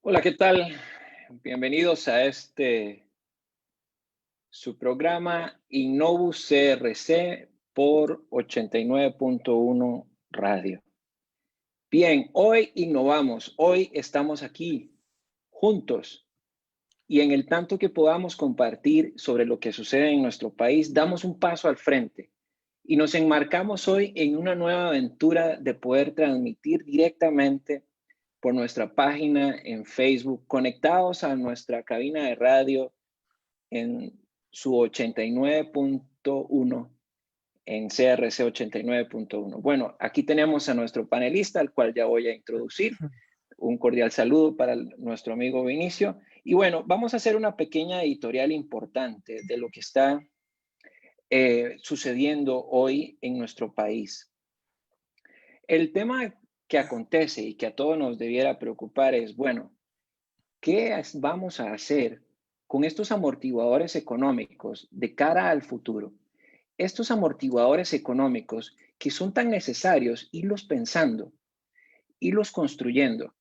Hola, ¿qué tal? Bienvenidos a su programa Innovus CRC por 89.1 Radio. Bien, hoy innovamos, hoy estamos aquí juntos y en el tanto que podamos compartir sobre lo que sucede en nuestro país, damos un paso al frente y nos enmarcamos hoy en una nueva aventura de poder transmitir directamente por nuestra página en Facebook, conectados a nuestra cabina de radio en su 89.1, en CRC 89.1. Bueno, aquí tenemos a nuestro panelista, al cual ya voy a introducir. Un cordial saludo para nuestro amigo Vinicio. Y bueno, vamos a hacer una pequeña editorial importante de lo que está sucediendo hoy en nuestro país. El tema que acontece y que a todos nos debiera preocupar es, bueno, vamos a hacer con estos amortiguadores económicos de cara al futuro? Estos amortiguadores económicos que son tan necesarios, irlos pensando, irlos construyendo.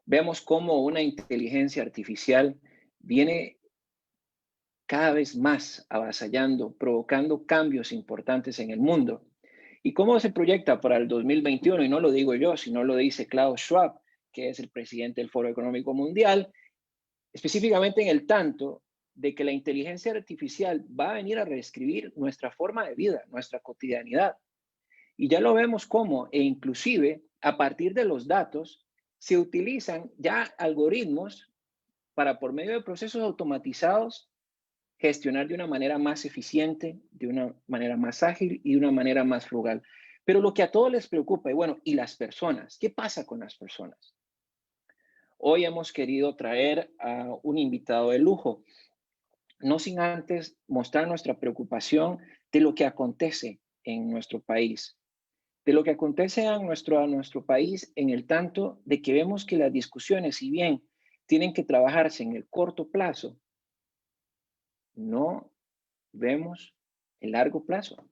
Vemos cómo una inteligencia artificial viene cada vez más avasallando, provocando cambios importantes en el mundo. ¿Y cómo se proyecta para el 2021? Y no lo digo yo, sino lo dice Klaus Schwab, que es el presidente del Foro Económico Mundial, específicamente en el tanto de que la inteligencia artificial va a venir a reescribir nuestra forma de vida, nuestra cotidianidad. Y ya lo vemos cómo, e inclusive a partir de los datos, se utilizan ya algoritmos para, por medio de procesos automatizados, gestionar de una manera más eficiente, de una manera más ágil y de una manera más frugal. Pero lo que a todos les preocupa, y bueno, ¿y las personas? ¿Qué pasa con las personas? Hoy hemos querido traer a un invitado de lujo, no sin antes mostrar nuestra preocupación de lo que acontece en nuestro país, de lo que acontece a nuestro país en el tanto de que vemos que las discusiones, si bien tienen que trabajarse en el corto plazo, no vemos el largo plazo.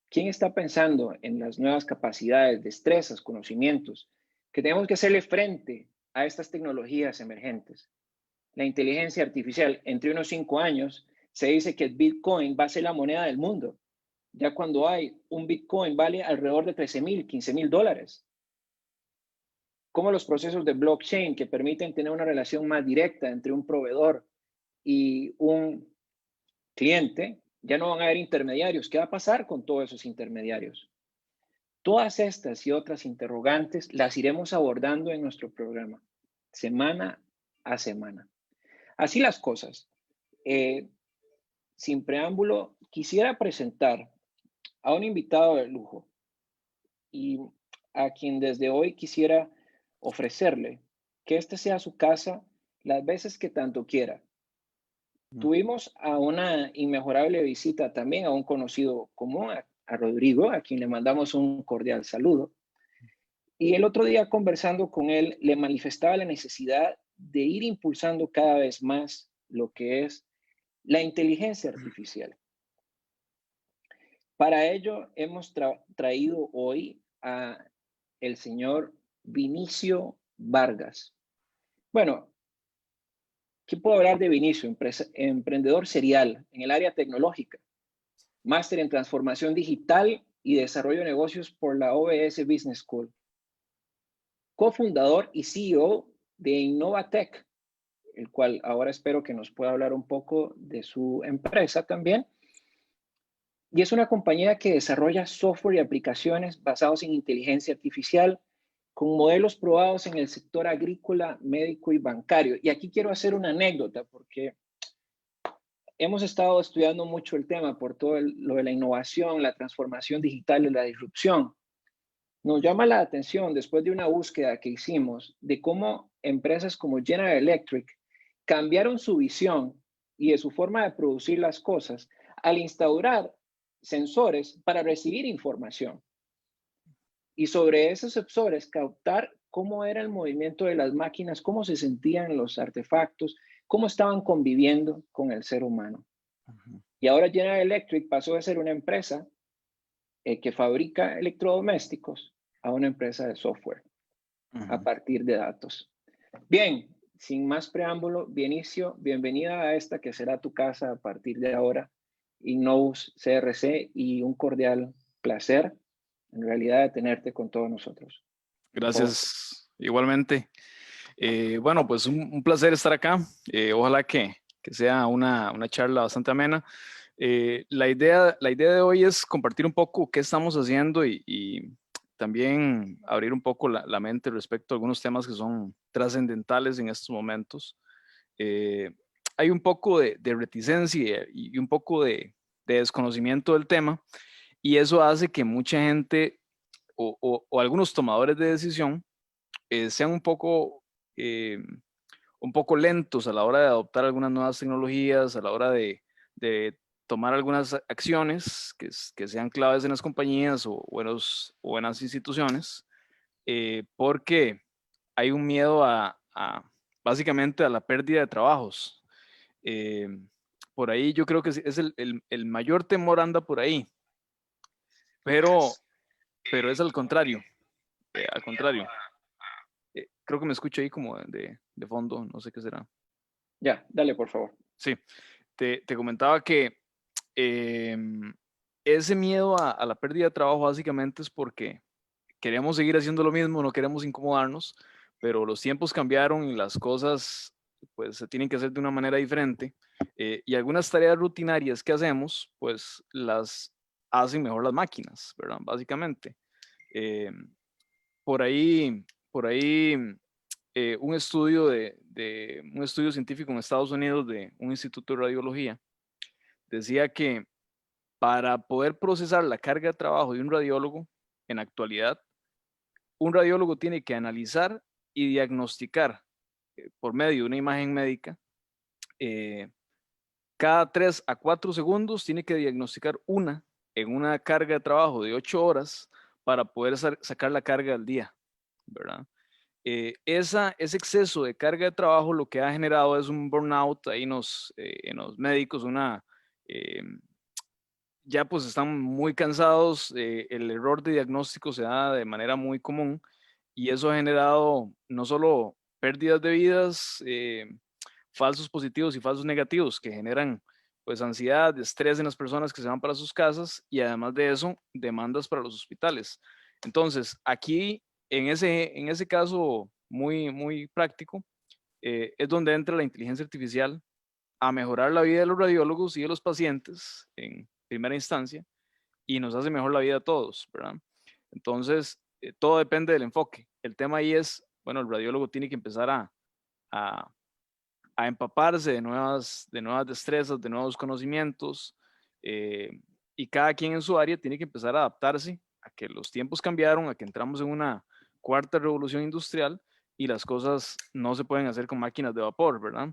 ¿Quién está pensando en las nuevas capacidades, destrezas, conocimientos que tenemos que hacerle frente a estas tecnologías emergentes? La inteligencia artificial, entre unos 5 años, se dice que el Bitcoin va a ser la moneda del mundo. Ya cuando hay un Bitcoin vale alrededor de 13,000, 15,000 dólares. Como los procesos de blockchain que permiten tener una relación más directa entre un proveedor y un cliente, ya no van a haber intermediarios. ¿Qué va a pasar con todos esos intermediarios? Todas estas y otras interrogantes las iremos abordando en nuestro programa, semana a semana. Así las cosas. Eh, Sin preámbulo, quisiera presentar a un invitado de lujo y a quien desde hoy quisiera ofrecerle que esta sea su casa las veces que tanto quiera. Mm. Tuvimos a una inmejorable visita también a un conocido común, a Rodrigo, a quien le mandamos un cordial saludo. Y el otro día conversando con él, le manifestaba la necesidad de ir impulsando cada vez más lo que es la inteligencia artificial. Para ello hemos traído hoy a el señor Vinicio Vargas. Bueno, ¿qué puedo hablar de Vinicio? Emprendedor serial en el área tecnológica, máster en transformación digital y desarrollo de negocios por la OBS Business School, cofundador y CEO de Innovatech, el cual ahora espero que nos pueda hablar un poco de su empresa también. Y es una compañía que desarrolla software y aplicaciones basados en inteligencia artificial con modelos probados en el sector agrícola, médico y bancario. Y aquí quiero hacer una anécdota porque hemos estado estudiando mucho el tema por todo lo de la innovación, la transformación digital y la disrupción. Nos llama la atención después de una búsqueda que hicimos de cómo empresas como General Electric cambiaron su visión y de su forma de producir las cosas al instaurar sensores para recibir información. Y sobre esos sensores captar cómo era el movimiento de las máquinas, cómo se sentían los artefactos, cómo estaban conviviendo con el ser humano. Ujú, Y ahora General Electric pasó de ser una empresa que fabrica electrodomésticos a una empresa de software a ujú. partir de datos. Bien, sin más preámbulo, Benicio, bienvenida a esta que será tu casa a partir de ahora, Innous CRC, y un cordial placer, en realidad, de tenerte con todos nosotros. Por favor. Gracias, igualmente. Bueno, pues un placer estar acá. Ojalá que sea una charla bastante amena. La idea de hoy es compartir un poco qué estamos haciendo y también abrir un poco la mente respecto a algunos temas que son trascendentales en estos momentos. Eh, Hay un poco de reticencia y un poco de desconocimiento del tema, y eso hace que mucha gente o algunos tomadores de decisión sean eh, un poco lentos a la hora de adoptar algunas nuevas tecnologías, a la hora de tomar algunas acciones que sean claves en las compañías o en las instituciones, porque hay un miedo básicamente a la pérdida de trabajos. Eh, por ahí yo creo que es el mayor temor anda por ahí, pero, pero es al contrario, al contrario. Creo que me escucho ahí como de fondo, no sé qué será. Ya, dale, por favor. Sí, te comentaba que em, ese miedo a la pérdida de trabajo básicamente es porque queremos seguir haciendo lo mismo, no queremos incomodarnos, pero los tiempos cambiaron y las cosas pues se tienen que hacer de una manera diferente, y algunas tareas rutinarias que hacemos pues las hacen mejor las máquinas, ¿verdad? Básicamente. Em, por ahí un estudio científico en Estados Unidos de un instituto de radiología decía que para poder procesar la carga de trabajo de un radiólogo en la actualidad, un radiólogo tiene que analizar y diagnosticar por medio de una imagen médica, eh, cada 3 a 4 segundos tiene que diagnosticar en una carga de trabajo de 8 horas para poder sacar la carga al día, ¿verdad? Ese exceso de carga de trabajo lo que ha generado es un burnout ahí en los médicos, eh, ya pues están muy cansados, el error de diagnóstico se da de manera muy común y eso ha generado no solo pérdidas de vidas, falsos positivos y falsos negativos que generan pues ansiedad, estrés en las personas que se van para sus casas y además de eso, demandas para los hospitales. Entonces, aquí en ese caso muy práctico, es donde entra la inteligencia artificial a mejorar la vida de los radiólogos y de los pacientes en primera instancia y nos hace mejor la vida a todos, ¿verdad? Entonces, todo depende del enfoque. El tema ahí es, bueno, el radiólogo tiene que empezar a, a empaparse de nuevas destrezas, de nuevos conocimientos, eh, y cada quien en su área tiene que empezar a adaptarse a que los tiempos cambiaron, a que entramos en una cuarta revolución industrial y las cosas no se pueden hacer con máquinas de vapor, ¿verdad?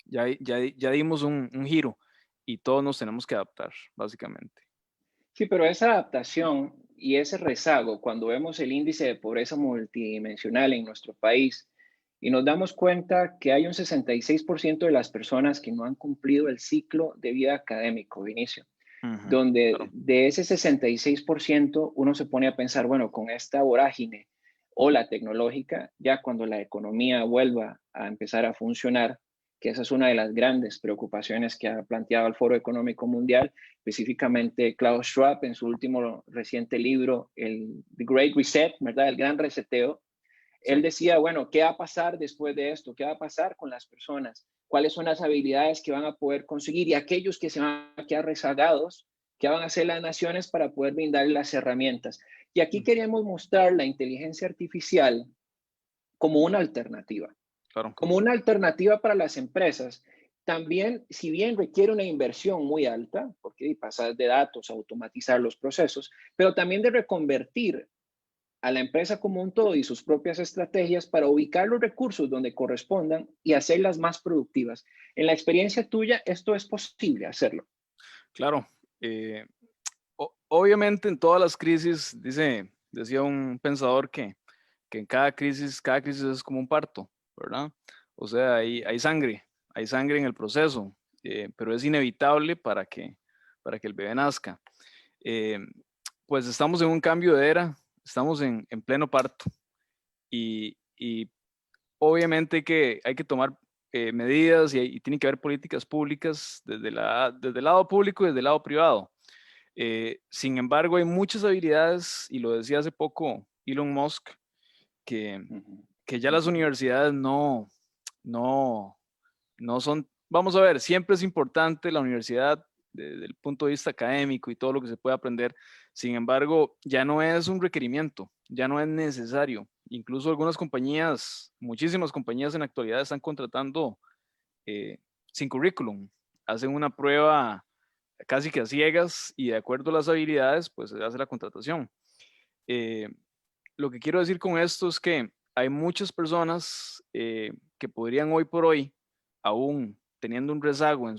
Ya dimos un giro y todos nos tenemos que adaptar, básicamente. Sí, pero esa adaptación y ese rezago, cuando vemos el índice de pobreza multidimensional en nuestro país y nos damos cuenta que hay un 66% de las personas que no han cumplido el ciclo de vida académico, Vinicio, Ujú, donde claro. de ese 66% uno se pone a pensar, bueno, con esta vorágine o la tecnológica, ya cuando la economía vuelva a empezar a funcionar, que esa es una de las grandes preocupaciones que ha planteado el Foro Económico Mundial, específicamente Klaus Schwab en su último reciente libro, The Great Reset, ¿verdad? El gran reseteo. Sí, Él decía, bueno, ¿qué va a pasar después de esto? ¿Qué va a pasar con las personas? ¿Cuáles son las habilidades que van a poder conseguir? Y aquellos que se van a quedar rezagados, ¿qué van a hacer las naciones para poder brindar las herramientas? Y aquí mm, queremos mostrar la inteligencia artificial como una alternativa, claro, para las empresas. También, si bien requiere una inversión muy alta, porque pasar de datos, automatizar los procesos, pero también de reconvertir a la empresa como un todo y sus propias estrategias para ubicar los recursos donde correspondan y hacerlas más productivas. En la experiencia tuya, esto es posible hacerlo. claro. Eh, Obviamente en todas las crisis, decía un pensador que en cada crisis es como un parto, ¿verdad? O sea, hay sangre en el proceso, pero es inevitable para que el bebé nazca. Eh, pues estamos en un cambio de era, estamos en pleno parto y obviamente que hay que tomar medidas y tiene que haber políticas públicas desde el lado público y desde el lado privado. Sin embargo, hay muchas habilidades, y lo decía hace poco Elon Musk, que, Ujú, que ya las ujú. universidades no, no son, vamos a ver, siempre es importante la universidad desde el punto de vista académico y todo lo que se puede aprender. Sin embargo, ya no es un requerimiento, ya no es necesario. Incluso algunas compañías, muchísimas compañías en la actualidad están contratando eh, sin currículum. Hacen una prueba casi que a ciegas y de acuerdo a las habilidades, pues se hace la contratación. Eh, lo que quiero decir con esto es que hay muchas personas que podrían hoy por hoy, aún teniendo un rezago en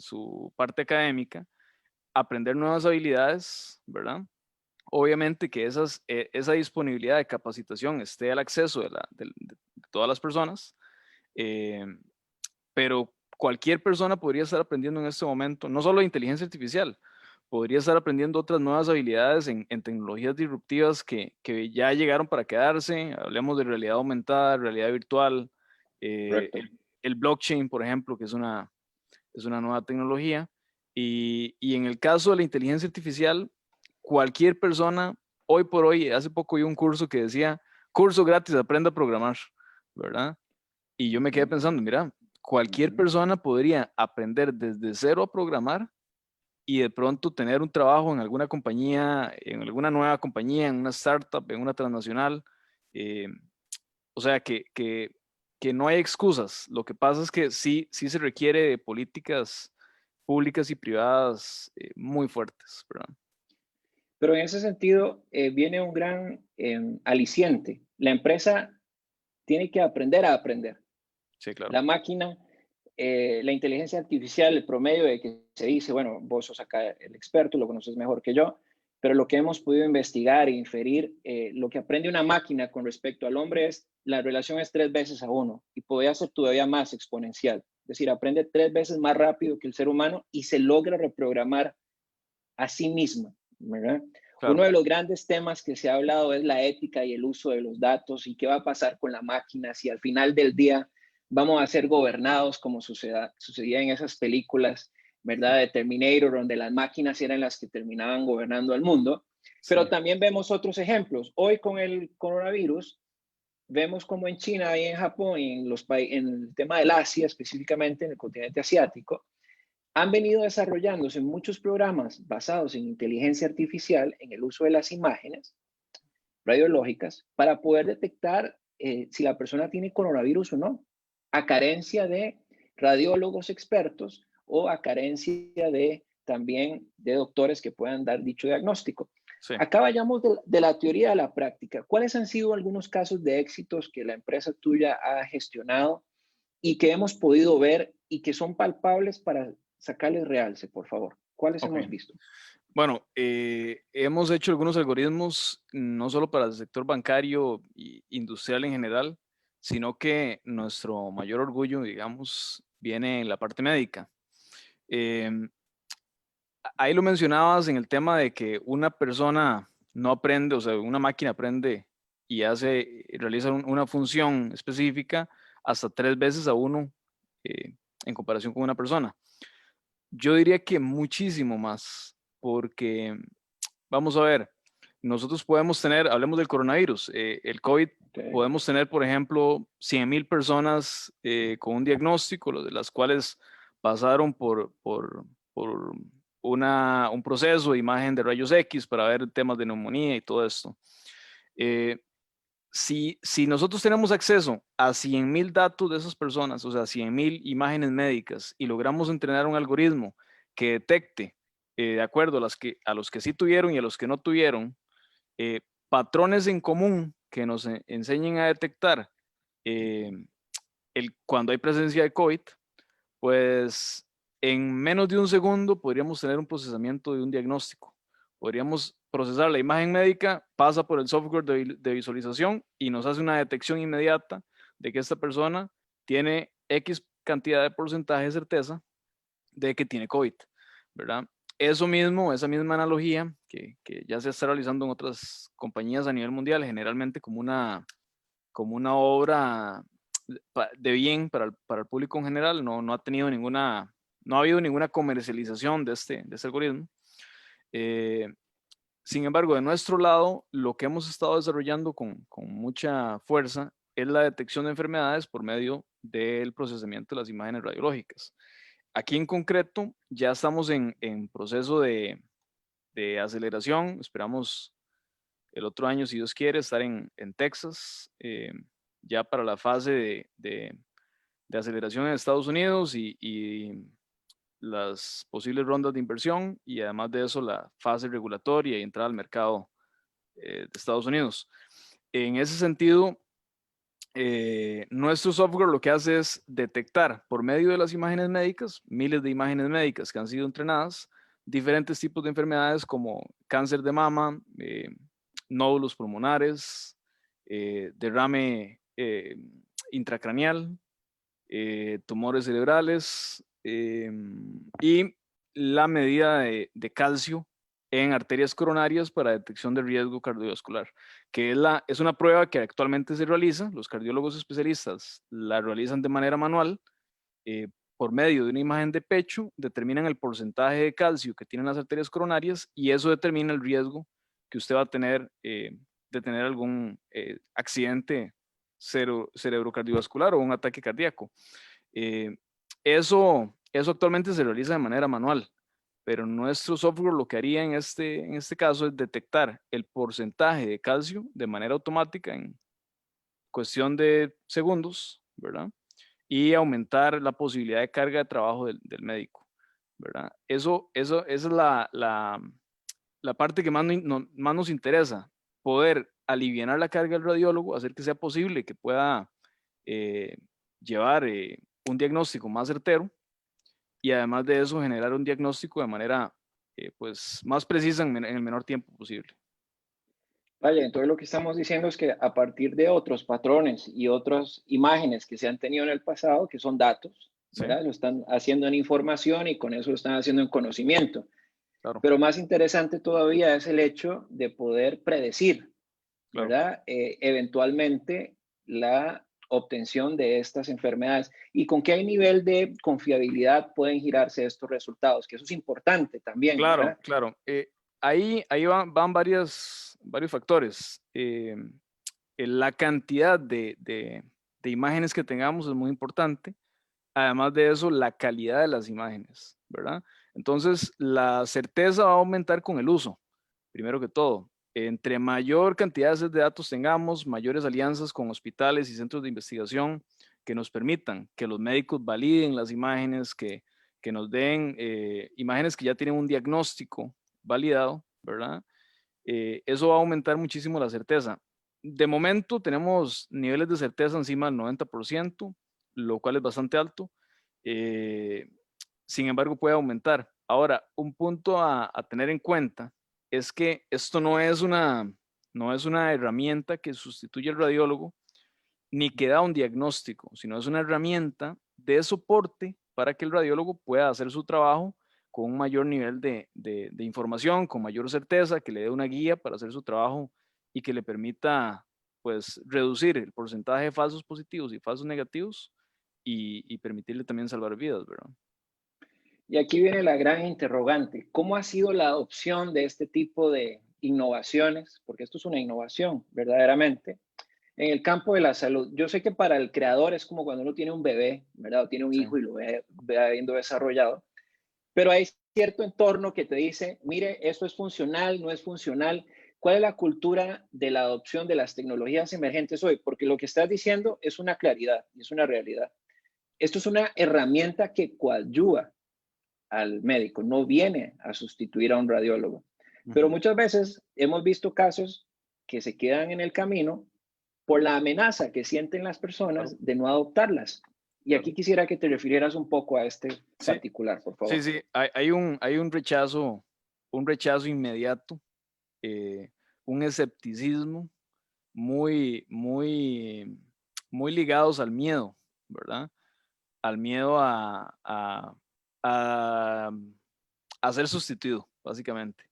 su parte académica, aprender nuevas habilidades, ¿verdad? Obviamente que esa disponibilidad de capacitación esté al acceso de todas las personas, eh, pero cualquier persona podría estar aprendiendo en este momento, no solo inteligencia artificial, podría estar aprendiendo otras nuevas habilidades en tecnologías disruptivas que ya llegaron para quedarse. Hablemos de realidad aumentada, realidad virtual, eh, Correcto. el blockchain, por ejemplo, que es una nueva tecnología. Y en el caso de la inteligencia artificial, cualquier persona, hoy por hoy, hace poco vi un curso que decía, curso gratis, aprenda a programar, ¿verdad? Y yo me quedé Ujú, pensando, mira, cualquier ujú. persona podría aprender desde cero a programar y de pronto tener un trabajo en alguna compañía, en alguna nueva compañía, en una startup, en una transnacional. eh, o sea, que no hay excusas. Lo que pasa es que sí se requiere de políticas públicas y privadas muy fuertes, ¿verdad? Pero en ese sentido, viene un gran aliciente. La empresa tiene que aprender a aprender. Sí, claro. La máquina, la inteligencia artificial, el promedio de que se dice, bueno, vos sos acá el experto, lo conoces mejor que yo, pero lo que hemos podido investigar e inferir, lo que aprende una máquina con respecto al hombre es, la relación es 3 veces a 1 y podría ser todavía más exponencial. Es decir, aprende 3 veces más rápido que el ser humano y se logra reprogramar a sí misma, ¿verdad? Uno Claro. de los grandes temas que se ha hablado es la ética y el uso de los datos y qué va a pasar con la máquina si al final del día vamos a ser gobernados como sucedía en esas películas, ¿verdad? De Terminator, donde las máquinas eran las que terminaban gobernando al mundo. Sí, Pero también vemos otros ejemplos. Hoy con el coronavirus, vemos como en China y en Japón, y en el tema del Asia, específicamente en el continente asiático, han venido desarrollándose muchos programas basados en inteligencia artificial en el uso de las imágenes radiológicas para poder detectar si la persona tiene coronavirus o no, a carencia de radiólogos expertos o a carencia de también de doctores que puedan dar dicho diagnóstico. sí. Acá vayamos de la teoría a la práctica. ¿Cuáles han sido algunos casos de éxitos que la empresa tuya ha gestionado y que hemos podido ver y que son palpables para sacarles realce, por favor? ¿Cuáles Ok. hemos visto? Bueno, hemos hecho algunos algoritmos, no solo para el sector bancario e industrial en general, sino que nuestro mayor orgullo, digamos, viene en la parte médica. Em, Ahí lo mencionabas en el tema de que una persona no aprende, o sea, una máquina aprende y realiza una función específica hasta 3 veces a 1 eh, en comparación con una persona. Yo diría que muchísimo más, porque vamos a ver, nosotros podemos tener, hablemos del coronavirus, el COVID, Okay. podemos tener, por ejemplo, 100,000 personas con un diagnóstico, de las cuales pasaron por un proceso de imagen de rayos X para ver temas de neumonía y todo esto. Eh, si nosotros tenemos acceso a 100,000 datos de esas personas, o sea, 100,000 imágenes médicas, y logramos entrenar un algoritmo que detecte, de acuerdo a los que sí tuvieron y a los que no tuvieron, patrones en común que nos enseñen a detectar eh, cuando hay presencia de COVID, pues en menos de un segundo podríamos tener un procesamiento de un diagnóstico. Podríamos procesar la imagen médica, pasa por el software de visualización y nos hace una detección inmediata de que esta persona tiene X cantidad de porcentaje de certeza de que tiene COVID, ¿verdad? Eso mismo, esa misma analogía que ya se está realizando en otras compañías a nivel mundial, generalmente como como una obra de bien para el público en general. No ha tenido no ha habido ninguna comercialización de este algoritmo. Sin embargo, de nuestro lado, lo que hemos estado desarrollando con mucha fuerza es la detección de enfermedades por medio del procesamiento de las imágenes radiológicas. Aquí en concreto ya estamos en proceso de aceleración. Esperamos el otro año, si Dios quiere, estar en Texas, ya para la fase de aceleración en Estados Unidos y las posibles rondas de inversión, y además de eso la fase regulatoria y entrada al mercado de Estados Unidos. En ese sentido, nuestro software lo que hace es detectar por medio de las imágenes médicas, miles de imágenes médicas que han sido entrenadas, diferentes tipos de enfermedades como cáncer de mama, nódulos pulmonares, derrame intracraneal, tumores cerebrales, y la medida de calcio en arterias coronarias para detección de riesgo cardiovascular, que es una prueba que actualmente se realiza. Los cardiólogos especialistas la realizan de manera manual, por medio de una imagen de pecho, determinan el porcentaje de calcio que tienen las arterias coronarias, y eso determina el riesgo que usted va a tener de tener algún accidente cerebrocardiovascular o un ataque cardíaco. Eh, eso actualmente se realiza de manera manual, pero nuestro software lo que haría en este caso es detectar el porcentaje de calcio de manera automática en cuestión de segundos, ¿verdad? Y aumentar la posibilidad de carga de trabajo del médico, ¿verdad? Esa es la parte que más nos interesa, poder aliviar la carga del radiólogo, hacer que sea posible que pueda eh, llevar un diagnóstico más certero, y además de eso generar un diagnóstico de manera pues más precisa en el menor tiempo posible. Vaya, entonces lo que estamos diciendo es que a partir de otros patrones y otras imágenes que se han tenido en el pasado, que son datos, Sí, ¿verdad? Lo están haciendo en información y con eso lo están haciendo en conocimiento. claro, Pero más interesante todavía es el hecho de poder predecir, claro. ¿verdad? Eventualmente la obtención de estas enfermedades y con qué nivel de confiabilidad pueden girarse estos resultados, que eso es importante también, Claro, ¿verdad? claro. Ahí van varios factores. La cantidad de imágenes que tengamos es muy importante. Además de eso, la calidad de las imágenes, ¿verdad? Entonces, la certeza va a aumentar con el uso, primero que todo. Entre mayor cantidad de datos tengamos, mayores alianzas con hospitales y centros de investigación que nos permitan que los médicos validen las imágenes, que nos den imágenes que ya tienen un diagnóstico validado, ¿verdad? Eso va a aumentar muchísimo la certeza. De momento tenemos niveles de certeza encima del 90%, lo cual es bastante alto. Eh, Sin embargo, puede aumentar. Ahora, un punto a tener en cuenta es que esto no es una herramienta que sustituye al radiólogo ni que da un diagnóstico, sino es una herramienta de soporte para que el radiólogo pueda hacer su trabajo con un mayor nivel de información, con mayor certeza, que le dé una guía para hacer su trabajo y que le permita pues reducir el porcentaje de falsos positivos y falsos negativos, y permitirle también salvar vidas, ¿verdad? Y aquí viene la gran interrogante. ¿Cómo ha sido la adopción de este tipo de innovaciones? Porque esto es una innovación, verdaderamente, en el campo de la salud. Yo sé que para el creador es como cuando uno tiene un bebé, ¿verdad? O tiene un Sí, hijo y ve habiendo desarrollado. Pero hay cierto entorno que te dice, mire, esto es funcional, no es funcional. ¿Cuál es la cultura de la adopción de las tecnologías emergentes hoy? Porque lo que estás diciendo es una claridad y es una realidad. Esto es una herramienta que coadyuva al médico, no viene a sustituir a un radiólogo. Pero ujú, muchas veces hemos visto casos que se quedan en el camino por la amenaza que sienten las claro, personas de no adoptarlas. Y claro. aquí quisiera que te refirieras un poco a este Sí, particular, por sí, favor. sí, hay un rechazo inmediato, eh, un escepticismo muy ligados al miedo, ¿verdad? Al miedo a, a ser sustituido, básicamente.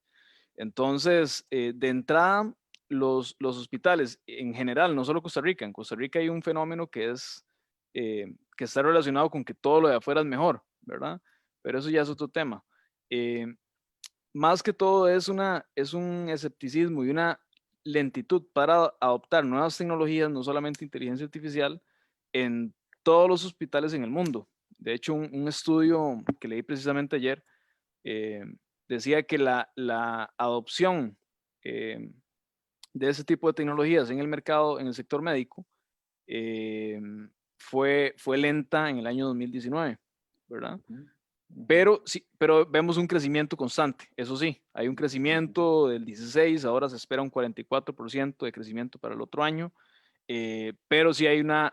Entonces, de entrada, los hospitales en general, no solo Costa Rica, en Costa Rica hay un fenómeno que es que está relacionado con que todo lo de afuera es mejor, ¿verdad? Pero eso ya es otro tema. Eh, Más que todo es un escepticismo y una lentitud para adoptar nuevas tecnologías, no solamente inteligencia artificial, en todos los hospitales en el mundo. De hecho, un estudio que leí precisamente ayer eh, decía que la adopción eh, de ese tipo de tecnologías en el mercado, en el sector médico, eh, fue lenta en el año 2019, ¿verdad? Pero, sí, pero vemos un crecimiento constante, eso sí, hay un crecimiento del 16, ahora se espera un 44% de crecimiento para el otro año, pero sí hay una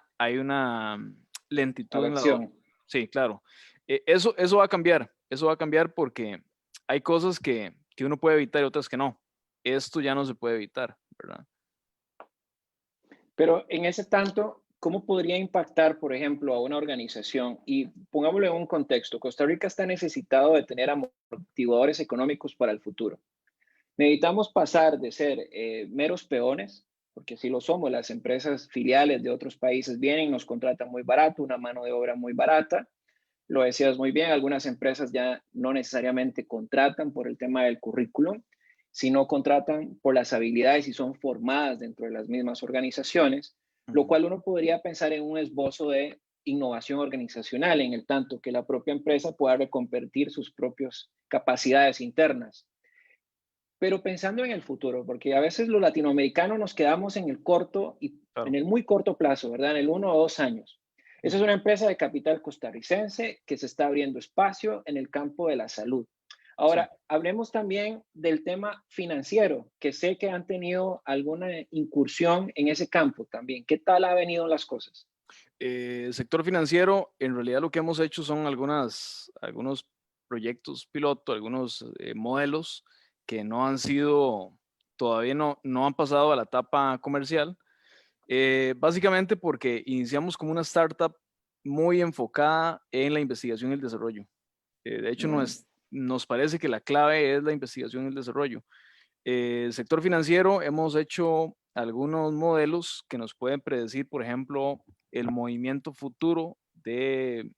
lentitud en la adopción. Adopción. Sí, claro. Eso eso va a cambiar porque hay cosas que uno puede evitar y otras que no. Esto ya no se puede evitar, ¿verdad? Pero en ese tanto, ¿cómo podría impactar, por ejemplo, a una organización? Y pongámoslo en un contexto. Costa Rica está necesitado de tener amortiguadores económicos para el futuro. Necesitamos pasar de ser meros peones, porque si lo somos, las empresas filiales de otros países vienen, nos contratan muy barato, una mano de obra muy barata. Lo decías muy bien, algunas empresas ya no necesariamente contratan por el tema del currículum, sino contratan por las habilidades y son formadas dentro de las mismas organizaciones, lo Ujú. cual uno podría pensar en un esbozo de innovación organizacional, en el tanto que la propia empresa pueda reconvertir sus propias capacidades internas. Pero pensando en el futuro, porque a veces los latinoamericanos nos quedamos en el corto y en Claro. el muy corto plazo, ¿verdad? En el 1 o 2 años. Esa es Ujú. una empresa de capital costarricense que se está abriendo espacio en el campo de la salud. Sí. Ahora, hablemos también del tema financiero, que sé que han tenido alguna incursión en ese campo también. ¿Qué tal ha venido las cosas? Sector financiero, en realidad lo que hemos hecho son algunos proyectos piloto, algunos modelos que no han sido, todavía no han pasado a la etapa comercial, básicamente porque iniciamos como una startup muy enfocada en la investigación y el desarrollo. De hecho, Mm, nos parece que la clave es la investigación y el desarrollo. El sector financiero, hemos hecho algunos modelos que nos pueden predecir, por ejemplo, el movimiento futuro de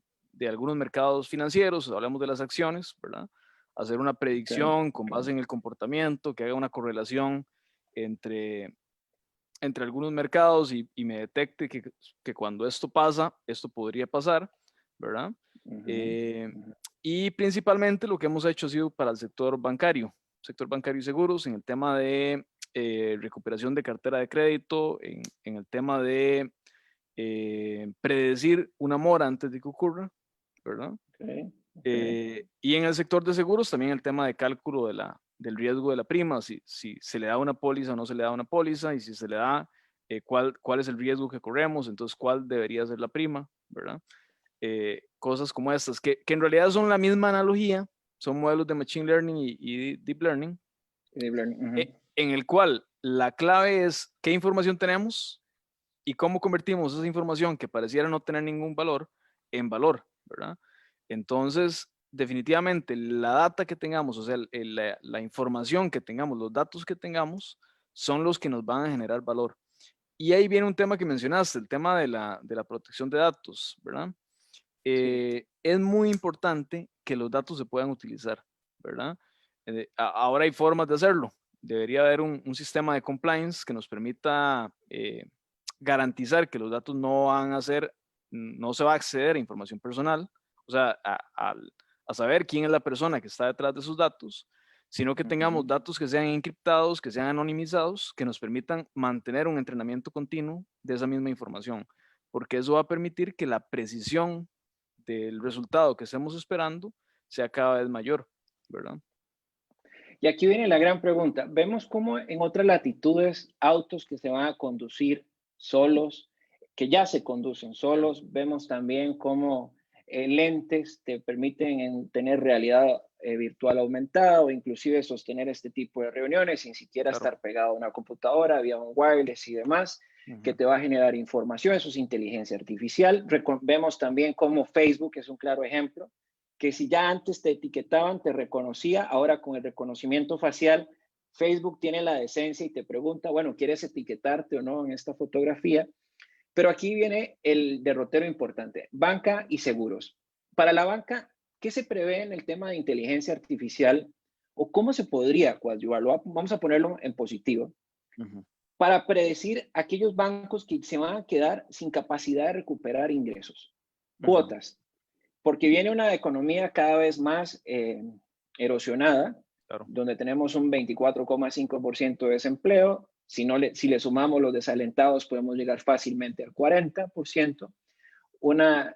algunos mercados financieros, hablamos de las acciones, ¿verdad? Hacer una ok, predicción con base en el comportamiento, que haga una correlación entre, entre algunos mercados y me detecte que cuando esto pasa, esto podría pasar, ¿verdad? ujú, Eh, ujú. y principalmente lo que hemos hecho ha sido para el sector bancario y seguros, en el tema de recuperación de cartera de crédito, en el tema de predecir una mora antes de que ocurra, ¿verdad? Ok, ok. Y en el sector de seguros también el tema de cálculo del riesgo de la prima, si se le da una póliza o no se le da una póliza, y si se le da, cuál es el riesgo que corremos, entonces cuál debería ser la prima, ¿verdad? Cosas como estas, que en realidad son la misma analogía, son modelos de Machine Learning y Deep Learning, Deep learning, ujú. en el cual la clave es qué información tenemos y cómo convertimos esa información que pareciera no tener ningún valor en valor, ¿verdad? Entonces, definitivamente la data que tengamos, o sea, la información que tengamos, los datos que tengamos, son los que nos van a generar valor. Y ahí viene un tema que mencionaste, el tema de la protección de datos, ¿verdad? Sí. Es muy importante que los datos se puedan utilizar, ¿verdad? Ahora hay formas de hacerlo. Debería haber un sistema de compliance que nos permita garantizar que los datos no van a ser, no se va a acceder a información personal, o sea, a saber quién es la persona que está detrás de esos datos, sino que tengamos Ujú. datos que sean encriptados, que sean anonimizados, que nos permitan mantener un entrenamiento continuo de esa misma información, porque eso va a permitir que la precisión del resultado que estemos esperando sea cada vez mayor, ¿verdad? Y aquí viene la gran pregunta. Vemos cómo en otras latitudes autos que se van a conducir solos, que ya se conducen solos. Vemos también cómo lentes te permiten tener realidad virtual aumentada o inclusive sostener este tipo de reuniones sin siquiera Claro. estar pegado a una computadora, vía un wireless y demás, que Ujú. te va a generar información. Eso es inteligencia artificial. Vemos también cómo Facebook es un claro ejemplo que si ya antes te etiquetaban, te reconocía, ahora con el reconocimiento facial Facebook tiene la decencia y te pregunta, bueno, ¿quieres etiquetarte o no en esta fotografía? Pero aquí viene el derrotero importante, banca y seguros. Para la banca, ¿qué se prevé en el tema de inteligencia artificial o cómo se podría coadyuvarlo? Vamos a ponerlo en positivo, Ujú. para predecir aquellos bancos que se van a quedar sin capacidad de recuperar ingresos, Ujú. cuotas, porque viene una economía cada vez más erosionada, Claro. donde tenemos un 24,5% de desempleo. Si le sumamos los desalentados, podemos llegar fácilmente al 40%. Una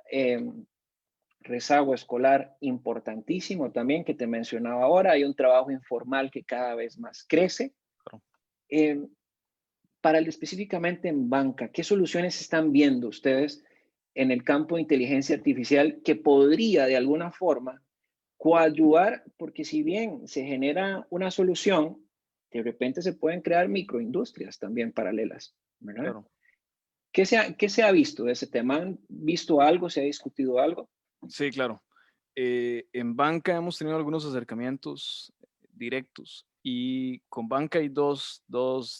rezago escolar importantísimo también que te mencionaba ahora. Hay un trabajo informal que cada vez más crece. Claro. Eh, específicamente en banca, ¿qué soluciones están viendo ustedes en el campo de inteligencia artificial que podría de alguna forma coadyuvar? Porque si bien se genera una solución, de repente se pueden crear microindustrias también paralelas, ¿verdad? Claro. Qué se ha visto de ese tema? ¿Han visto algo? ¿Se ha discutido algo? Sí, claro. En banca hemos tenido algunos acercamientos directos y con banca hay dos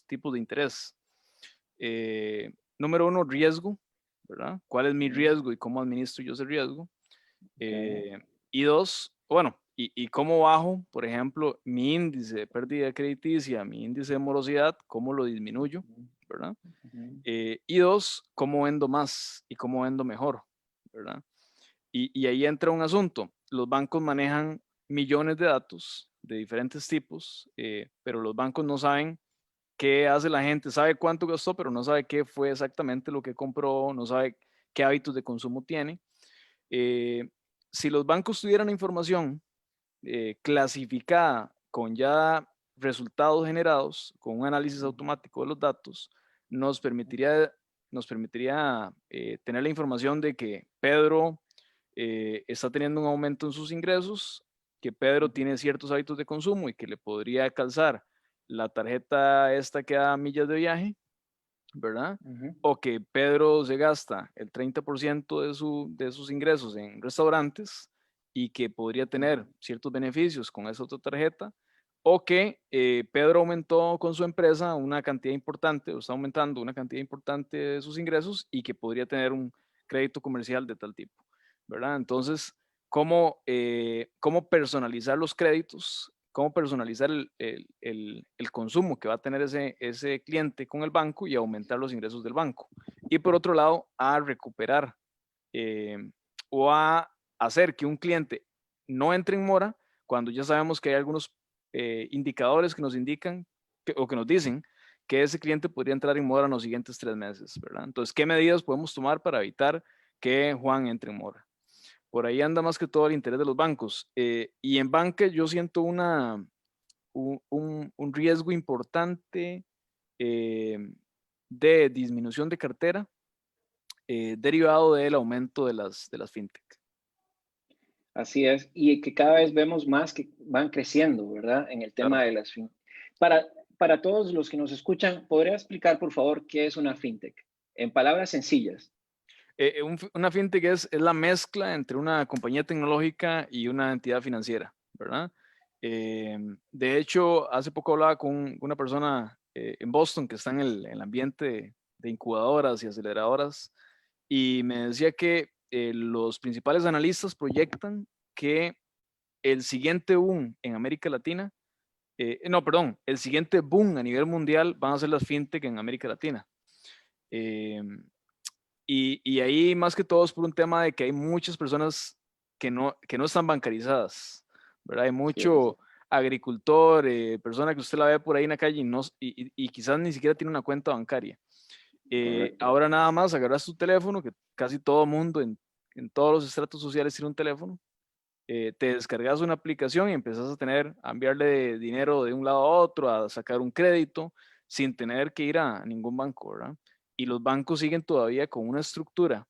tipos de interés. Número uno, riesgo, ¿verdad? ¿Cuál es mi Ujú. riesgo y cómo administro yo ese riesgo? Ok. Y dos, bueno, y cómo bajo, por ejemplo, mi índice de pérdida crediticia, mi índice de morosidad, cómo lo disminuyo, Ujú, ¿verdad? ujú, Y dos, cómo vendo más y cómo vendo mejor, ¿verdad? Y ahí entra un asunto. Los bancos manejan millones de datos de diferentes tipos, pero los bancos no saben qué hace la gente, sabe cuánto gastó, pero no sabe qué fue exactamente lo que compró, no sabe qué hábitos de consumo tiene. Eh, si los bancos tuvieran información clasificada con ya resultados generados, con un análisis ujú, automático de los datos, nos permitiría, tener la información de que Pedro está teniendo un aumento en sus ingresos, que Pedro ujú, tiene ciertos hábitos de consumo y que le podría calzar la tarjeta esta que da millas de viaje, ¿verdad? ujú, O que Pedro se gasta el 30% de sus ingresos en restaurantes y que podría ujú. tener ciertos beneficios con esa otra tarjeta, o que Pedro aumentó con su empresa una cantidad importante, o está aumentando una cantidad importante de sus ingresos y que podría tener un crédito comercial de tal tipo, ¿verdad? Entonces, cómo personalizar los créditos, cómo personalizar el consumo que va a tener ese cliente con el banco y aumentar los ingresos del banco. Y por otro lado, a recuperar eh, o a hacer que un cliente no entre en mora cuando ya sabemos que hay algunos indicadores que nos indican o que nos dicen que ese cliente podría entrar en mora en los siguientes 3 meses, ¿verdad? Entonces, ¿qué medidas podemos tomar para evitar que Juan entre en mora? Por ahí anda más que todo el interés de los bancos. Y en banca yo siento un riesgo importante eh, de disminución de cartera derivado del aumento de las fintech. Así es, y que cada vez vemos más que van creciendo, ¿verdad? En el Claro. tema de las fintech. Para, para todos los que nos escuchan, ¿podría explicar, por favor, qué es una fintech? En palabras sencillas. Una fintech es la mezcla entre una compañía tecnológica y una entidad financiera, ¿verdad? De hecho, hace poco hablaba con una persona en Boston que está en el ambiente de incubadoras y aceleradoras y me decía que los principales analistas proyectan que el siguiente boom en América Latina, no, perdón, el siguiente boom a nivel mundial van a ser las fintech en América Latina. Eh, y ahí más que todo es por un tema de que hay muchas personas que no están bancarizadas, ¿verdad? Hay Sí, es. mucho agricultor, persona que usted la ve por ahí en la calle y quizás ni siquiera tiene una cuenta bancaria. Correcto. Ahora nada más agarras tu teléfono, que casi todo mundo en todos los estratos sociales tiene un teléfono, te descargas una aplicación y empezás a enviarle dinero de un lado a otro, a sacar un crédito, sin tener que ir a ningún banco, ¿verdad? Y los bancos siguen todavía con una estructura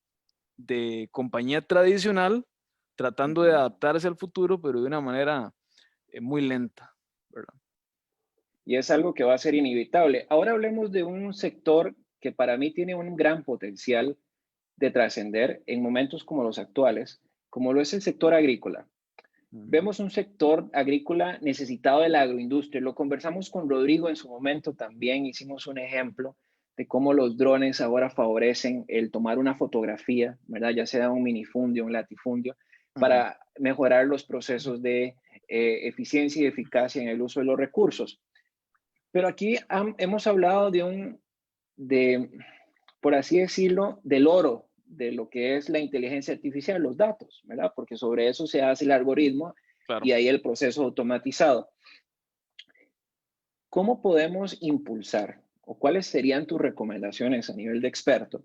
de compañía tradicional, tratando de Ujú. adaptarse al futuro, pero de una manera muy lenta, ¿verdad? Y es algo que va a ser inevitable. Ahora hablemos de un sector que para mí tiene un gran potencial de trascender en momentos como los actuales, como lo es el sector agrícola. Ujú, vemos un sector agrícola necesitado de la agroindustria. Lo conversamos con Rodrigo en su momento también, hicimos un ejemplo de cómo los drones ahora favorecen el tomar una fotografía, ¿verdad? Ya sea un minifundio, un latifundio, ujú, para mejorar los procesos de eficiencia y eficacia en el uso de los recursos. Pero aquí hemos hablado de, por así decirlo, del oro, de lo que es la inteligencia artificial, los datos, ¿verdad? Porque sobre eso se hace el algoritmo claro. y ahí el proceso automatizado. ¿Cómo podemos impulsar o cuáles serían tus recomendaciones a nivel de experto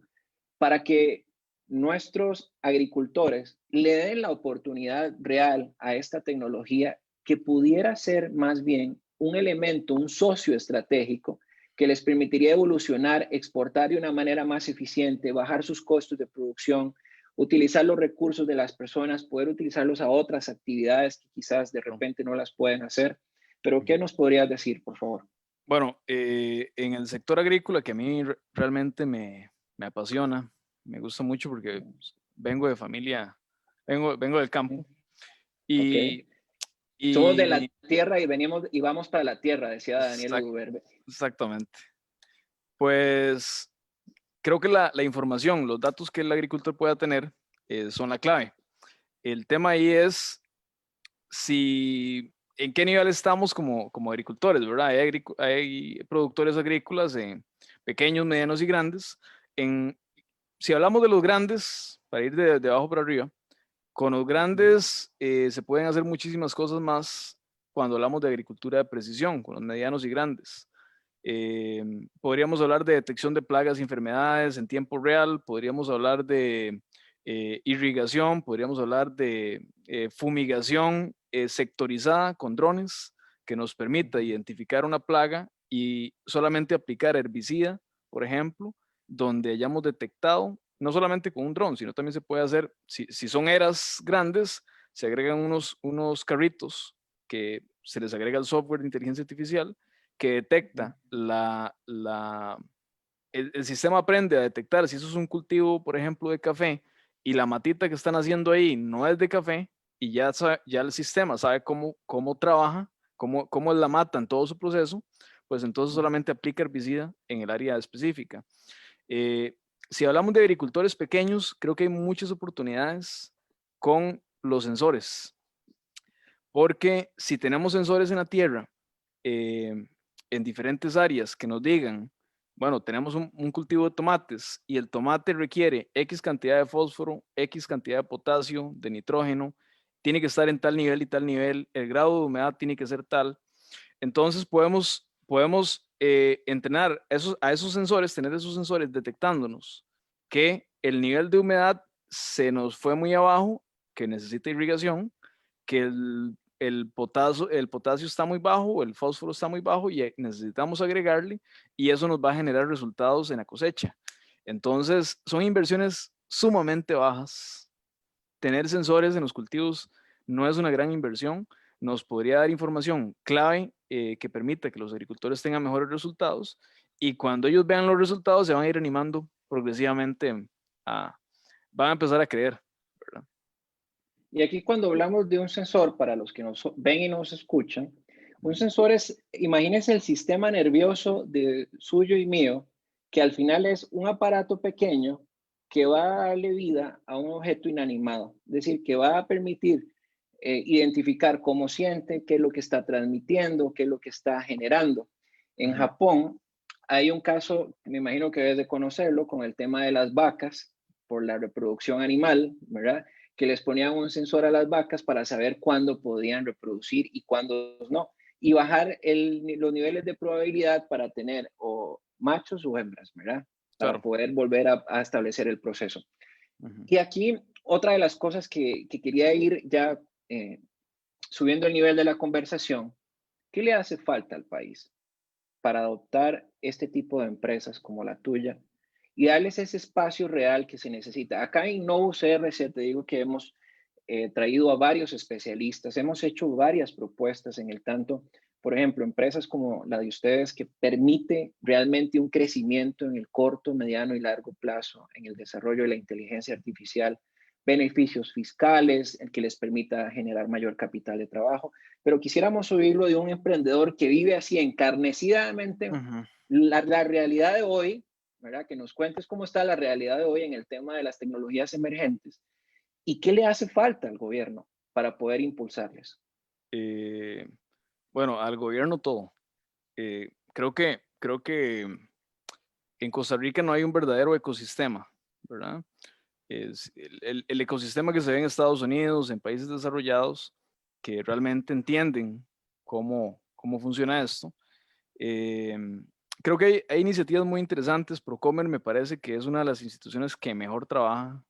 para que nuestros agricultores le den la oportunidad real a esta tecnología que pudiera ser más bien un elemento, un socio estratégico que les permitiría evolucionar, exportar de una manera más eficiente, bajar sus costos de producción, utilizar los recursos de las personas, poder utilizarlos a otras actividades que quizás de Claro. repente no las pueden hacer? Pero, ¿qué Ujú. nos podrías decir, por favor? Bueno, en el sector agrícola, que a mí realmente me apasiona, me gusta mucho porque pues, vengo de familia, vengo del campo Ok. y, Somos de la y tierra y venimos y vamos para la tierra, decía Daniel exact- Eduberbe. exactamente. Pues creo que la información, los datos que el agricultor pueda tener son la clave. El tema ahí es si en qué nivel estamos como agricultores, ¿verdad? Hay productores agrícolas pequeños, medianos y grandes. Si hablamos de los grandes, para ir de abajo para arriba, con los grandes se pueden hacer muchísimas cosas más cuando hablamos de agricultura de precisión, con los medianos y grandes. Eh, Podríamos hablar de detección de plagas y enfermedades en tiempo real, podríamos hablar de irrigación, podríamos hablar de fumigación sectorizada con drones que nos permita identificar una plaga y solamente aplicar herbicida, por ejemplo, donde hayamos detectado, no solamente con un dron, sino también se puede hacer, si son eras grandes, se agregan unos carritos que se les agrega el software de inteligencia artificial que detecta el sistema aprende a detectar si eso es un cultivo, por ejemplo, de café y la matita que están haciendo ahí no es de café y ya el sistema sabe cómo trabaja, cómo es la mata en todo su proceso, pues entonces solamente aplica herbicida en el área específica. Eh, si hablamos de agricultores pequeños, creo que hay muchas oportunidades con los sensores, porque si tenemos sensores en la tierra, eh, en diferentes áreas que nos digan, bueno, tenemos un cultivo de tomates y el tomate requiere X cantidad de fósforo, X cantidad de potasio, de nitrógeno, tiene que estar en tal nivel y tal nivel, el grado de humedad tiene que ser tal. Entonces podemos entrenar a esos sensores, tener esos sensores detectándonos que el nivel de humedad se nos fue muy abajo, que necesita irrigación, que el potasio está muy bajo, el fósforo está muy bajo y necesitamos agregarle y eso nos va a generar resultados en la cosecha. Entonces, son inversiones sumamente bajas. Tener sensores en los cultivos no es una gran inversión, nos podría dar información clave que permita que los agricultores tengan mejores resultados y cuando ellos vean los resultados se van a ir animando progresivamente a, van a empezar a creer, ¿verdad? Y aquí cuando hablamos de un sensor, para los que nos ven y nos escuchan, un Ujú. sensor es, imagínense el sistema nervioso de suyo y mío, que al final es un aparato pequeño que va a darle vida a un objeto inanimado, es decir, que va a permitir identificar cómo siente, qué es lo que está transmitiendo, qué es lo que está generando. En Ujú. Japón hay un caso, me imagino que debes de conocerlo, con el tema de las vacas por la reproducción animal, ¿verdad? Que les ponían un sensor a las vacas para saber cuándo podían reproducir y cuándo no, y bajar los niveles de probabilidad para tener o machos o hembras, ¿verdad? Para Claro. poder volver a establecer el proceso. Ujú. Y aquí otra de las cosas que quería ir ya subiendo el nivel de la conversación, ¿qué le hace falta al país para adoptar este tipo de empresas como la tuya y darles ese espacio real que se necesita? Acá en Novus CRC te digo que hemos traído a varios especialistas, hemos hecho varias propuestas en el tanto, por ejemplo, empresas como la de ustedes que permite realmente un crecimiento en el corto, mediano y largo plazo en el desarrollo de la inteligencia artificial beneficios fiscales, el que les permita generar mayor capital de trabajo, pero quisiéramos oírlo de un emprendedor que vive así encarnecidamente Ujú. la realidad de hoy, ¿verdad? Que nos cuentes cómo está la realidad de hoy en el tema de las tecnologías emergentes y qué le hace falta al gobierno para poder impulsarles. Eh, bueno, al gobierno todo. Creo que en Costa Rica no hay un verdadero ecosistema, ¿verdad? Es el ecosistema que se ve en Estados Unidos, en países desarrollados, que realmente entienden cómo funciona esto. Eh, Creo que hay iniciativas muy interesantes. Procomer me parece que es una de las instituciones que mejor trabaja.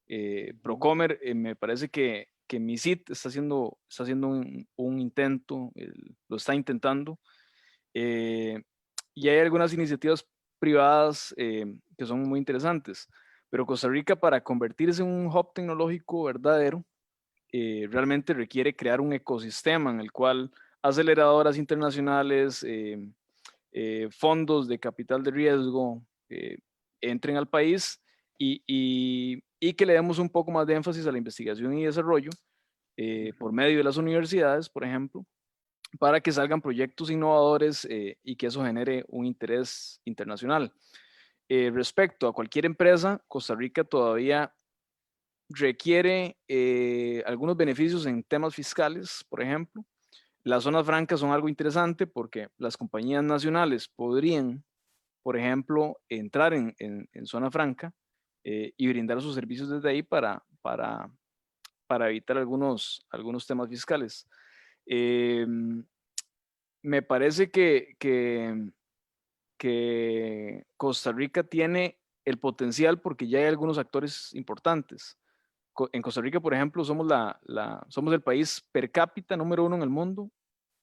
Ujú. Procomer me parece que MISIT está haciendo un intento, lo está intentando. eh, y hay algunas iniciativas privadas que son muy interesantes. Pero Costa Rica, para convertirse en un hub tecnológico verdadero, realmente requiere crear un ecosistema en el cual aceleradoras internacionales, fondos de capital de riesgo entren al país y que le demos un poco más de énfasis a la investigación y desarrollo por Ujú. medio de las universidades, por ejemplo, para que salgan proyectos innovadores y que eso genere un interés internacional. Respecto a cualquier empresa, Costa Rica todavía requiere algunos beneficios en temas fiscales, por ejemplo. Las zonas francas son algo interesante porque las compañías nacionales podrían, por ejemplo, entrar en zona franca y brindar sus servicios desde ahí para evitar algunos temas fiscales. Em, Me parece que Costa Rica tiene el potencial porque ya hay algunos actores importantes. En Costa Rica, por ejemplo, somos el país per cápita número uno en el mundo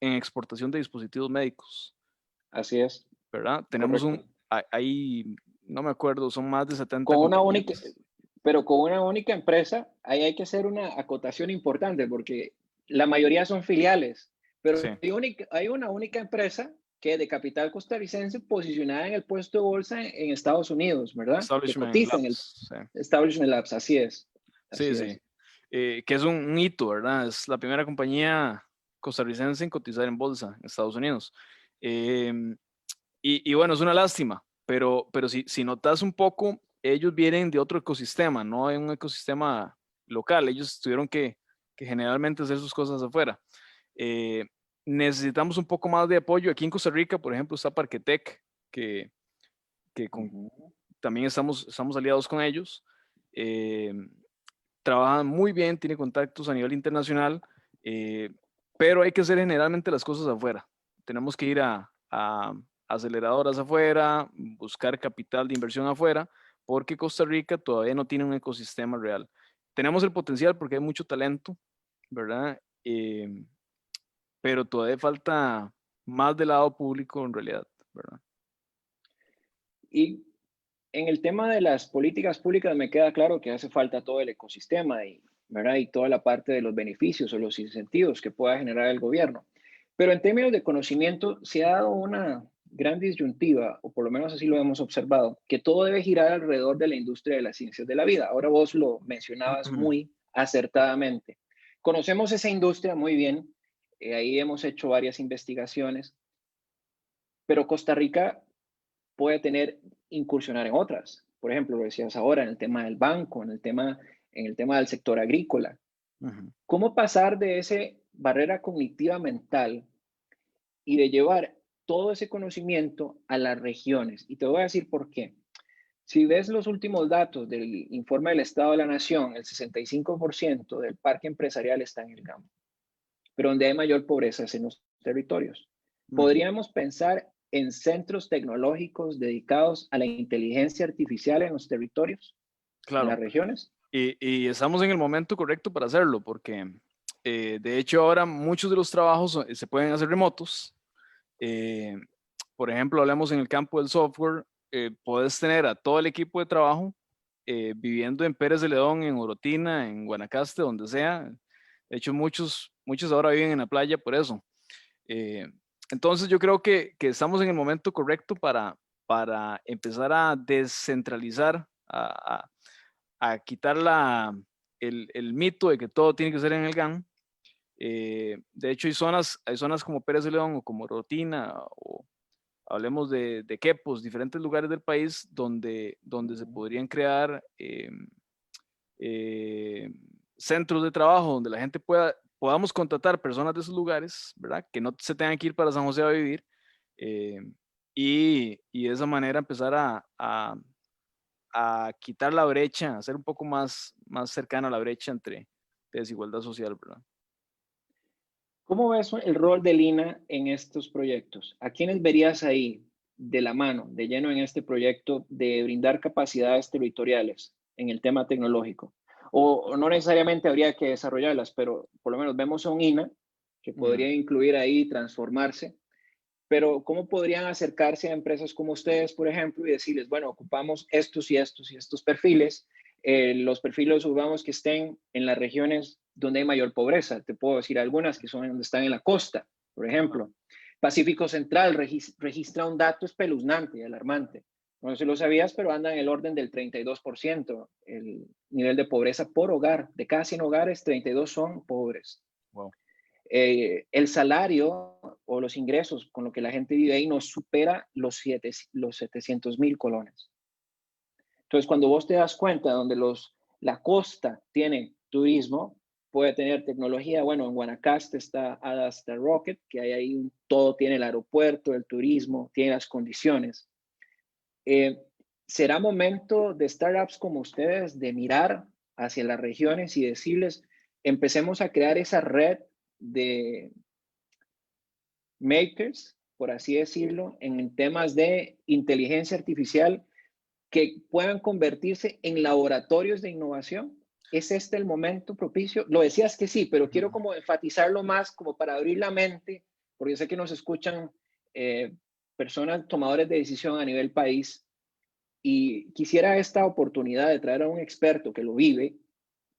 en exportación de dispositivos médicos, Así es, ¿verdad? Tenemos correcto. ahí, no me acuerdo, son más de 70 Con una única, compañías. pero con una única empresa, ahí hay que hacer una acotación importante porque la mayoría son filiales, Sí, pero hay una única empresa que es de capital costarricense posicionada en el puesto de bolsa en Estados Unidos, ¿verdad? Que Establishment cotiza en el Labs, sí, Establishment Labs, así es, sí, así sí. es. Que es un hito, ¿verdad? Es la primera compañía costarricense en cotizar en bolsa en Estados Unidos. Em, y bueno, es una lástima, pero si notas un poco, ellos vienen de otro ecosistema, no hay un ecosistema local, ellos tuvieron que generalmente hacer sus cosas afuera. Eh, Necesitamos un poco más de apoyo. Aquí en Costa Rica, por ejemplo, está Parquetec, que, que Ujú. también estamos aliados con ellos. Eh, Trabajan muy bien, tiene contactos a nivel internacional, eh, pero hay que hacer generalmente las cosas afuera. Tenemos que ir a aceleradoras afuera, buscar capital de inversión afuera, porque Costa Rica todavía no tiene un ecosistema real. Tenemos el potencial porque hay mucho talento, ¿verdad? Pero todavía falta más del lado público en realidad, ¿verdad? Y en el tema de las políticas públicas me queda claro que hace falta todo el ecosistema y, ¿verdad? Y toda la parte de los beneficios o los incentivos que pueda generar el gobierno. Pero en términos de conocimiento se ha dado una gran disyuntiva, o por lo menos así lo hemos observado, que todo debe girar alrededor de la industria de las ciencias de la vida. Ahora vos lo mencionabas muy acertadamente. Conocemos esa industria muy bien, ahí hemos hecho varias investigaciones, pero Costa Rica puede tener, incursionar en otras. Por ejemplo, lo decías ahora, en el tema del banco, en el tema del sector agrícola. Ujú. ¿Cómo pasar de esa barrera cognitiva mental y de llevar todo ese conocimiento a las regiones? Y te voy a decir por qué. Si ves los últimos datos del informe del Estado de la Nación, el 65% del parque empresarial está en el campo, pero donde hay mayor pobreza es en los territorios. Ujú. Podríamos pensar en centros tecnológicos dedicados a la inteligencia artificial en los territorios, en las Claro. regiones. Y estamos en el momento correcto para hacerlo, porque de hecho ahora muchos de los trabajos se pueden hacer remotos. Eh, por ejemplo, hablamos en el campo del software, puedes tener a todo el equipo de trabajo viviendo en Pérez de León, en Orotina, en Guanacaste, donde sea. De hecho, muchos ahora viven en la playa por eso. Eh, entonces yo creo que estamos en el momento correcto para empezar a descentralizar, a quitar el mito de que todo tiene que ser en el GAN. De hecho, hay zonas como Pérez de León o como Rotina, o hablemos de Quepos, diferentes lugares del país donde se podrían crear centros de trabajo donde la gente podamos contratar personas de esos lugares, ¿verdad? Que no se tengan que ir para San José a vivir, eh, y de esa manera empezar a quitar la brecha, a ser un poco más cercana a la brecha de desigualdad social, ¿verdad? ¿Cómo ves el rol del INA en estos proyectos? ¿A quiénes verías ahí de la mano, de lleno en este proyecto de brindar capacidades territoriales en el tema tecnológico? O no necesariamente habría que desarrollarlas, pero por lo menos vemos a un INA que Ujú. podría incluir ahí, transformarse, pero ¿cómo podrían acercarse a empresas como ustedes, por ejemplo, y decirles, bueno, ocupamos estos y estos y estos perfiles? Los perfiles, supongamos que estén en las regiones donde hay mayor pobreza. Te puedo decir algunas que son donde están en la costa, por ejemplo. Pacífico Central registra un dato espeluznante y alarmante. No sé si lo sabías, pero anda en el orden del 32%, el nivel de pobreza por hogar. De cada 100 hogares, 32 son pobres. Wow. El salario o los ingresos con lo que la gente vive ahí no supera los 700,000 colones. Entonces, cuando vos te das cuenta donde la costa tiene turismo, puede tener tecnología, bueno, en Guanacaste está Adasta Rocket, que hay ahí todo, tiene el aeropuerto, el turismo, tiene las condiciones. Eh, ¿Será momento de startups como ustedes de mirar hacia las regiones y decirles, empecemos a crear esa red de makers, por así decirlo, en temas de inteligencia artificial que puedan convertirse en laboratorios de innovación? ¿Es este el momento propicio? Lo decías que sí, pero quiero como enfatizarlo más, como para abrir la mente, porque sé que nos escuchan eh, personas tomadores de decisión a nivel país, y quisiera esta oportunidad de traer a un experto que lo vive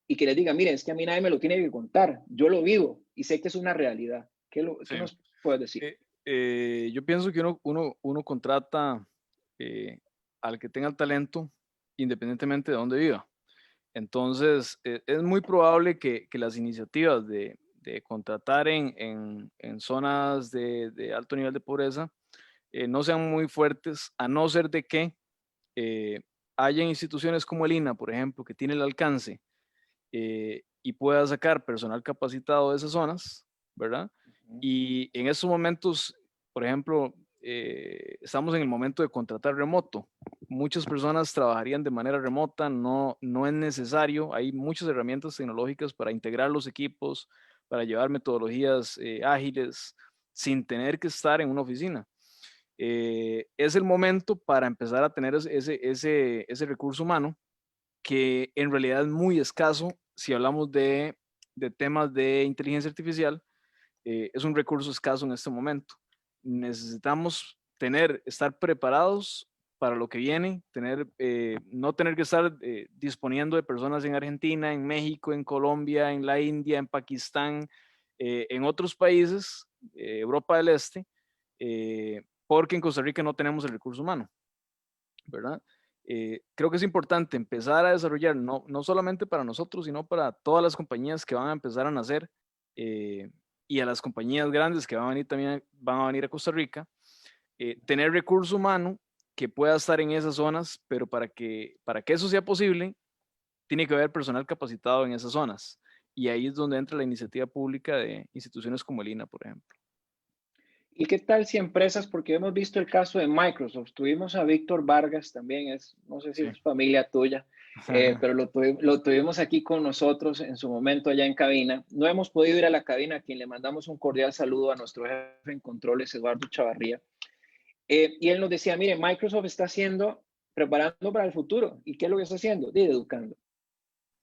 y que les diga, miren, es que a mí nadie me lo tiene que contar, yo lo vivo y sé que es una realidad. Sí. ¿Qué nos puedes decir? Yo pienso que uno contrata al que tenga el talento independientemente de dónde viva. Entonces, es muy probable que las iniciativas de contratar en zonas de alto nivel de pobreza no sean muy fuertes, a no ser de que eh, haya instituciones como el INA, por ejemplo, que tiene el alcance y pueda sacar personal capacitado de esas zonas, ¿verdad? Y en estos momentos, por ejemplo, estamos en el momento de contratar remoto. Muchas personas trabajarían de manera remota, no es necesario. Hay muchas herramientas tecnológicas para integrar los equipos, para llevar metodologías ágiles sin tener que estar en una oficina. Es el momento para empezar a tener ese recurso humano que en realidad es muy escaso si hablamos de temas de inteligencia artificial. Es un recurso escaso en este momento. Necesitamos estar preparados para lo que viene, no tener que estar disponiendo de personas en Argentina, en México, en Colombia, en la India, en Pakistán, en otros países, Europa del Este, porque en Costa Rica no tenemos el recurso humano, ¿verdad? Creo que es importante empezar a desarrollar, no solamente para nosotros, sino para todas las compañías que van a empezar a nacer eh, y a las compañías grandes que van a venir también, van a venir a Costa Rica, tener recurso humano que pueda estar en esas zonas, pero para que eso sea posible, tiene que haber personal capacitado en esas zonas. Y ahí es donde entra la iniciativa pública de instituciones como el INA, por ejemplo. ¿Y qué tal si empresas, porque hemos visto el caso de Microsoft, tuvimos a Víctor Vargas también, no sé si Sí. es familia tuya, pero lo tuvimos aquí con nosotros en su momento allá en cabina. No hemos podido ir a la cabina, a quien le mandamos un cordial saludo a nuestro jefe en controles, Eduardo Chavarría. Y él nos decía, mire, Microsoft está preparando para el futuro. ¿Y qué es lo que está haciendo? Educando.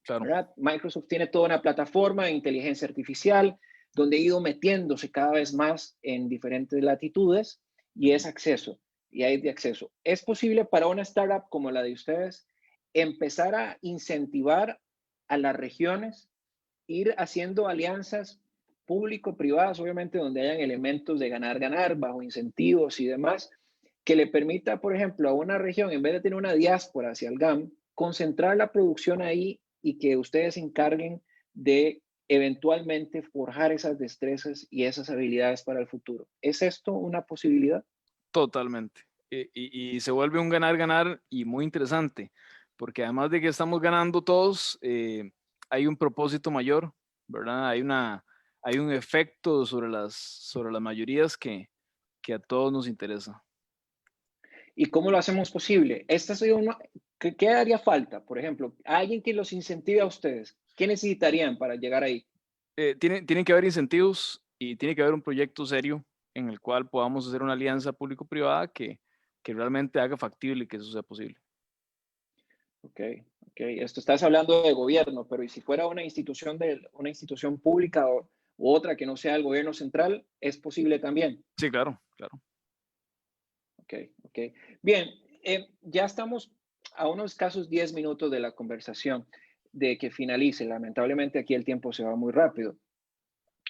Claro. ¿Verdad? Microsoft tiene toda una plataforma de inteligencia artificial donde ha ido metiéndose cada vez más en diferentes latitudes y es acceso, y hay de acceso. ¿Es posible para una startup como la de ustedes empezar a incentivar a las regiones, ir haciendo alianzas público-privadas, obviamente donde hayan elementos de ganar-ganar, bajo incentivos y demás, que le permita, por ejemplo, a una región, en vez de tener una diáspora hacia el GAM, concentrar la producción ahí y que ustedes se encarguen de eventualmente forjar esas destrezas y esas habilidades para el futuro. ¿Es esto una posibilidad? Totalmente. Y se vuelve un ganar-ganar y muy interesante, porque además de que estamos ganando todos, hay un propósito mayor, ¿verdad? Hay un efecto sobre las mayorías que a todos nos interesa. ¿Y cómo lo hacemos posible? Esta sería una, ¿qué haría falta? Por ejemplo, alguien que los incentive a ustedes. ¿Qué necesitarían para llegar ahí? Tienen que haber incentivos y tiene que haber un proyecto serio en el cual podamos hacer una alianza público-privada que realmente haga factible que eso sea posible. Ok, ok. Esto estás hablando de gobierno, pero ¿y si fuera una institución pública u otra que no sea el gobierno central, es posible también? Sí, claro, claro. Ok, ok. Bien, ya estamos a unos escasos 10 minutos de la conversación de que finalice. Lamentablemente aquí el tiempo se va muy rápido,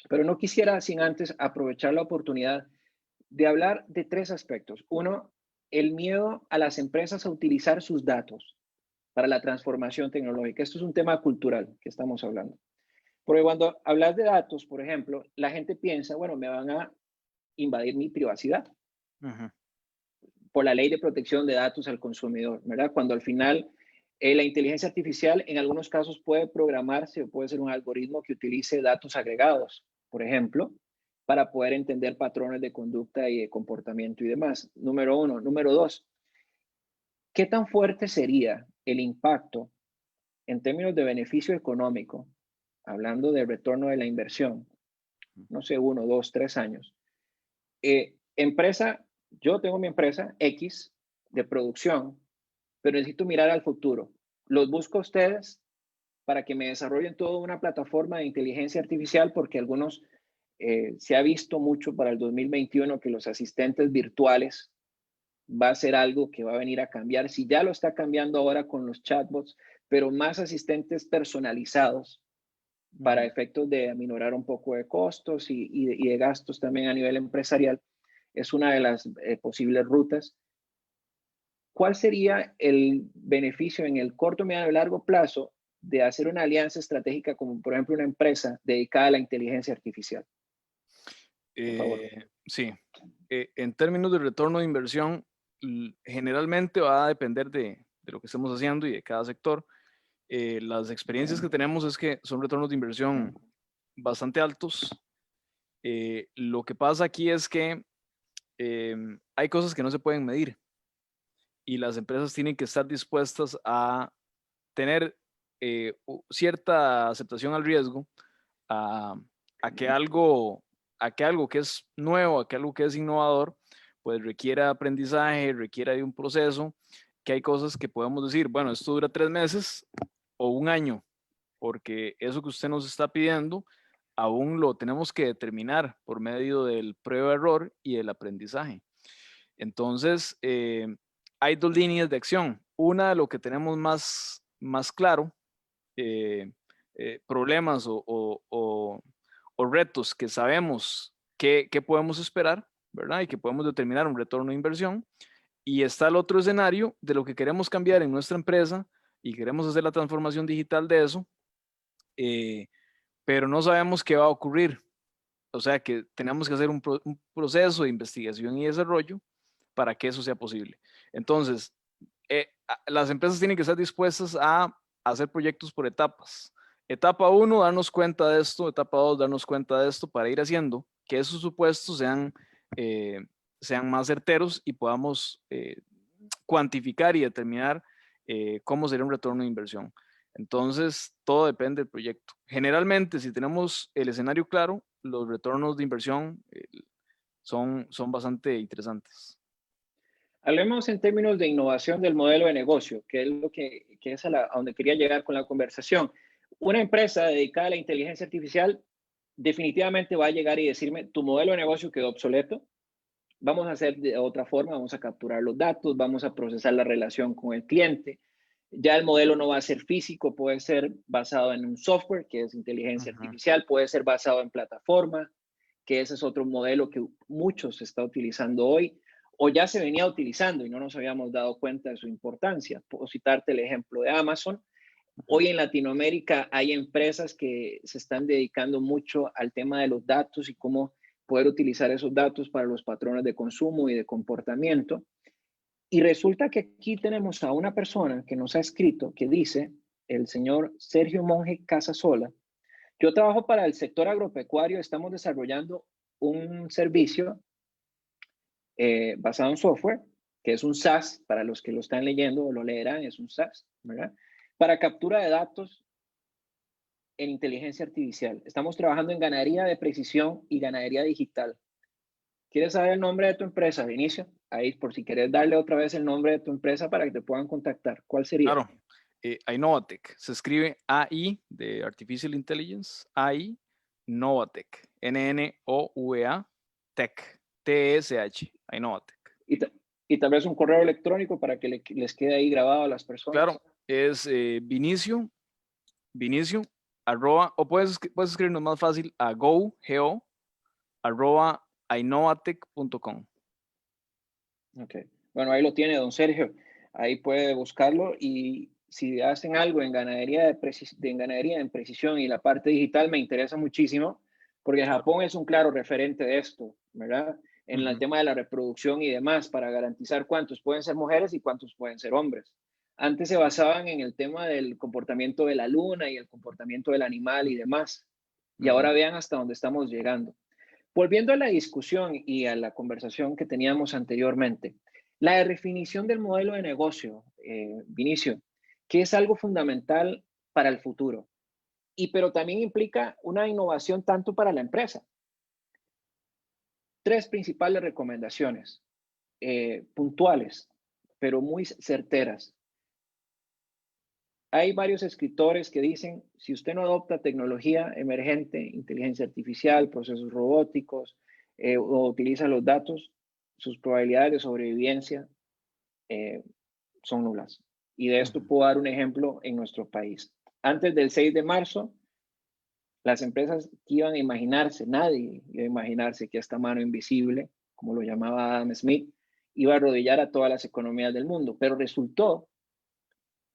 pero no quisiera sin antes aprovechar la oportunidad de hablar de tres aspectos. Uno, el miedo a las empresas a utilizar sus datos para la transformación tecnológica. Esto es un tema cultural que estamos hablando. Porque cuando hablas de datos, por ejemplo, la gente piensa, bueno, me van a invadir mi privacidad Ujú. por la ley de protección de datos al consumidor, ¿verdad? Cuando al final la inteligencia artificial en algunos casos puede programarse o puede ser un algoritmo que utilice datos agregados, por ejemplo, para poder entender patrones de conducta y de comportamiento y demás. Número uno. Número dos, ¿qué tan fuerte sería el impacto en términos de beneficio económico, hablando de retorno de la inversión? No sé, 1, 2, 3 años. Empresa, yo tengo mi empresa X de producción, pero necesito mirar al futuro. Los busco a ustedes para que me desarrollen toda una plataforma de inteligencia artificial, porque algunos se ha visto mucho para el 2021 que los asistentes virtuales va a ser algo que va a venir a cambiar. Si ya lo está cambiando ahora con los chatbots, pero más asistentes personalizados para Ujú. efectos de aminorar un poco de costos y de gastos también a nivel empresarial, es una de las posibles rutas. ¿Cuál sería el beneficio en el corto, mediano y largo plazo de hacer una alianza estratégica como, por ejemplo, una empresa dedicada a la inteligencia artificial? Por favor. Sí, en términos de retorno de inversión, generalmente va a depender de lo que estemos haciendo y de cada sector. Las experiencias que tenemos es que son retornos de inversión bastante altos. Lo que pasa aquí es que hay cosas que no se pueden medir y las empresas tienen que estar dispuestas a tener cierta aceptación al riesgo, a, a que algo, a que algo que es nuevo, a que algo que es innovador, pues requiera aprendizaje, requiera de un proceso, que hay cosas que podemos decir, bueno, esto dura 3 meses o un año, porque eso que usted nos está pidiendo aún lo tenemos que determinar por medio del prueba-error y el aprendizaje. Entonces, hay dos líneas de acción. Una de lo que tenemos más claro, eh, problemas o retos que sabemos que podemos esperar, ¿verdad? Y que podemos determinar un retorno de inversión. Y está el otro escenario de lo que queremos cambiar en nuestra empresa y queremos hacer la transformación digital de eso, eh, pero no sabemos qué va a ocurrir. O sea que tenemos que hacer un proceso de investigación y desarrollo para que eso sea posible. Entonces, las empresas tienen que estar dispuestas a hacer proyectos por etapas. Etapa 1, darnos cuenta de esto. Etapa 2, darnos cuenta de esto para ir haciendo que esos supuestos sean más certeros y podamos cuantificar y determinar cómo sería un retorno de inversión. Entonces, todo depende del proyecto. Generalmente, si tenemos el escenario claro, los retornos de inversión son bastante interesantes. Hablemos en términos de innovación del modelo de negocio, que es lo que es a donde quería llegar con la conversación. Una empresa dedicada a la inteligencia artificial definitivamente va a llegar y decirme, tu modelo de negocio quedó obsoleto, vamos a hacer de otra forma, vamos a capturar los datos, vamos a procesar la relación con el cliente. Ya el modelo no va a ser físico, puede ser basado en un software, que es inteligencia Ujú. artificial, puede ser basado en plataforma, que ese es otro modelo que muchos se está utilizando hoy, o ya se venía utilizando y no nos habíamos dado cuenta de su importancia. Puedo citarte el ejemplo de Amazon. Hoy en Latinoamérica hay empresas que se están dedicando mucho al tema de los datos y cómo poder utilizar esos datos para los patrones de consumo y de comportamiento. Y resulta que aquí tenemos a una persona que nos ha escrito que dice, el señor Sergio Monge Casasola: yo trabajo para el sector agropecuario, estamos desarrollando un servicio basado en software, que es un SaaS, para los que lo están leyendo o lo leerán, es un SaaS, ¿verdad? Para captura de datos en inteligencia artificial. Estamos trabajando en ganadería de precisión y ganadería digital. ¿Quieres saber el nombre de tu empresa, Vinicio? Ahí, por si quieres darle otra vez el nombre de tu empresa para que te puedan contactar. ¿Cuál sería? Claro, Innovatec, se escribe AI de Artificial Intelligence, AI, Novatec, N-N-O-V-A, Tech, T-E-S-H, Innovatec. Y, y tal vez un correo electrónico para que les quede ahí grabado a las personas. Claro, es Vinicio, arroba, o puedes escribirnos más fácil a go, arroba, innovatec.com. Ok. Bueno, ahí lo tiene don Sergio. Ahí puede buscarlo y si hacen algo en ganadería en ganadería en precisión y la parte digital me interesa muchísimo porque Claro. Japón es un claro referente de esto, ¿verdad? En el Ujú. tema de la reproducción y demás para garantizar cuántos pueden ser mujeres y cuántos pueden ser hombres. Antes se basaban en el tema del comportamiento de la luna y el comportamiento del animal y demás. Y Ujú. ahora vean hasta dónde estamos llegando. Volviendo a la discusión y a la conversación que teníamos anteriormente, la definición del modelo de negocio, Vinicio, que es algo fundamental para el futuro, pero también implica una innovación tanto para la empresa. Tres principales recomendaciones, puntuales, pero muy certeras. Hay varios escritores que dicen, si usted no adopta tecnología emergente, inteligencia artificial, procesos robóticos, o utiliza los datos, sus probabilidades de sobrevivencia eh, son nulas. Y de esto Ujú. puedo dar un ejemplo en nuestro país. Antes del 6 de marzo, las empresas que iban a imaginarse, nadie iba a imaginarse que esta mano invisible, como lo llamaba Adam Smith, iba a arrodillar a todas las economías del mundo. Pero resultó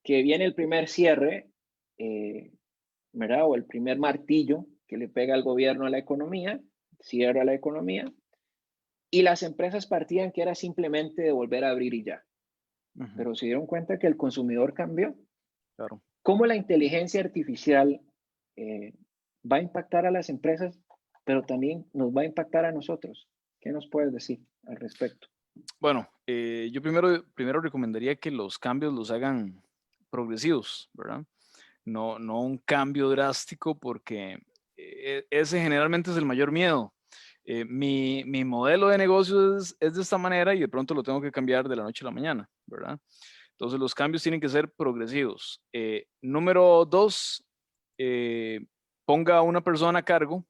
que viene el primer cierre, eh, ¿verdad? O el primer martillo que le pega al gobierno a la economía, cierra la economía, y las empresas partían que era simplemente de volver a abrir y ya. Ujú. Pero se dieron cuenta que el consumidor cambió. Claro. ¿Cómo la inteligencia artificial eh, va a impactar a las empresas, pero también nos va a impactar a nosotros? ¿Qué nos puedes decir al respecto? Bueno, yo primero recomendaría que los cambios los hagan progresivos, ¿verdad? No un cambio drástico porque ese generalmente es el mayor miedo. Mi modelo de negocio es de esta manera y de pronto lo tengo que cambiar de la noche a la mañana, ¿verdad? Entonces los cambios tienen que ser progresivos. Número dos, eh, ponga a una persona a cargo,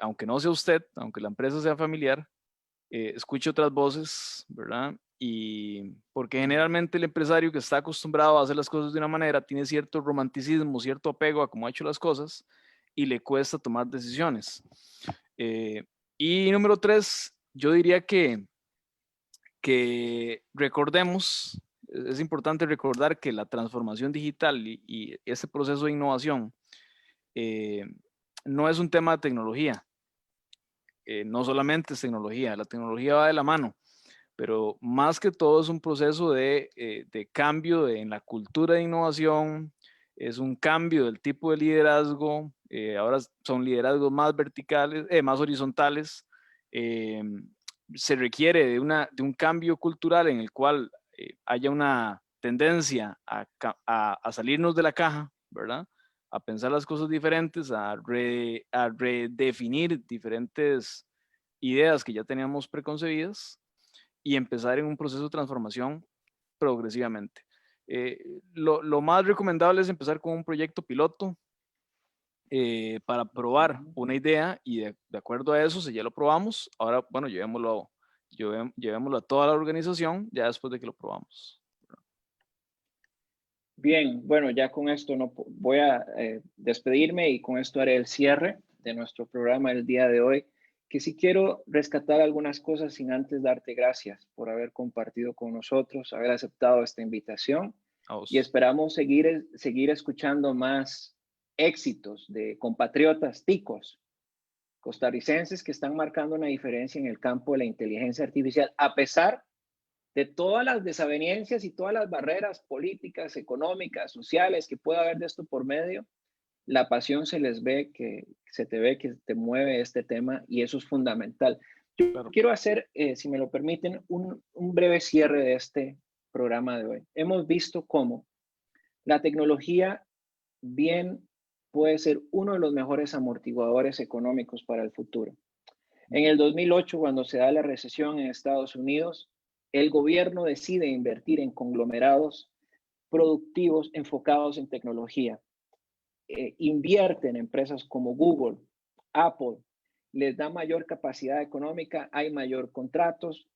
aunque no sea usted, aunque la empresa sea familiar, escuche otras voces, ¿verdad? Y porque generalmente el empresario que está acostumbrado a hacer las cosas de una manera tiene cierto romanticismo, cierto apego a cómo ha hecho las cosas y le cuesta tomar decisiones. Eh, y número tres, yo diría que recordemos, es importante recordar que la transformación digital y ese proceso de innovación eh, no es un tema de tecnología, no solamente es tecnología, la tecnología va de la mano, pero más que todo es un proceso de cambio en la cultura de innovación, es un cambio del tipo de liderazgo, ahora son liderazgos más verticales, más horizontales, eh, se requiere de un cambio cultural en el cual haya una tendencia a salirnos de la caja, ¿verdad? A pensar las cosas diferentes, a redefinir diferentes ideas que ya teníamos preconcebidas y empezar en un proceso de transformación progresivamente. Lo más recomendable es empezar con un proyecto piloto para probar una idea y de acuerdo a eso, si ya lo probamos, ahora, bueno, llevémoslo a toda la organización ya después de que lo probamos. Bien, bueno, ya con esto no voy a despedirme y con esto haré el cierre de nuestro programa el día de hoy, que sí quiero rescatar algunas cosas sin antes darte gracias por haber compartido con nosotros, haber aceptado esta invitación A y vos. esperamos seguir escuchando más éxitos de compatriotas ticos costarricenses que están marcando una diferencia en el campo de la inteligencia artificial, a pesar de todas las desavenencias y todas las barreras políticas, económicas, sociales que pueda haber de esto por medio. La pasión se te ve que te mueve este tema y eso es fundamental. Yo Claro. quiero hacer, si me lo permiten, un breve cierre de este programa de hoy. Hemos visto cómo la tecnología bien puede ser uno de los mejores amortiguadores económicos para el futuro. En el 2008, cuando se da la recesión en Estados Unidos, el gobierno decide invertir en conglomerados productivos enfocados en tecnología. Invierte en empresas como Google, Apple, les da mayor capacidad económica, hay mayor contratos,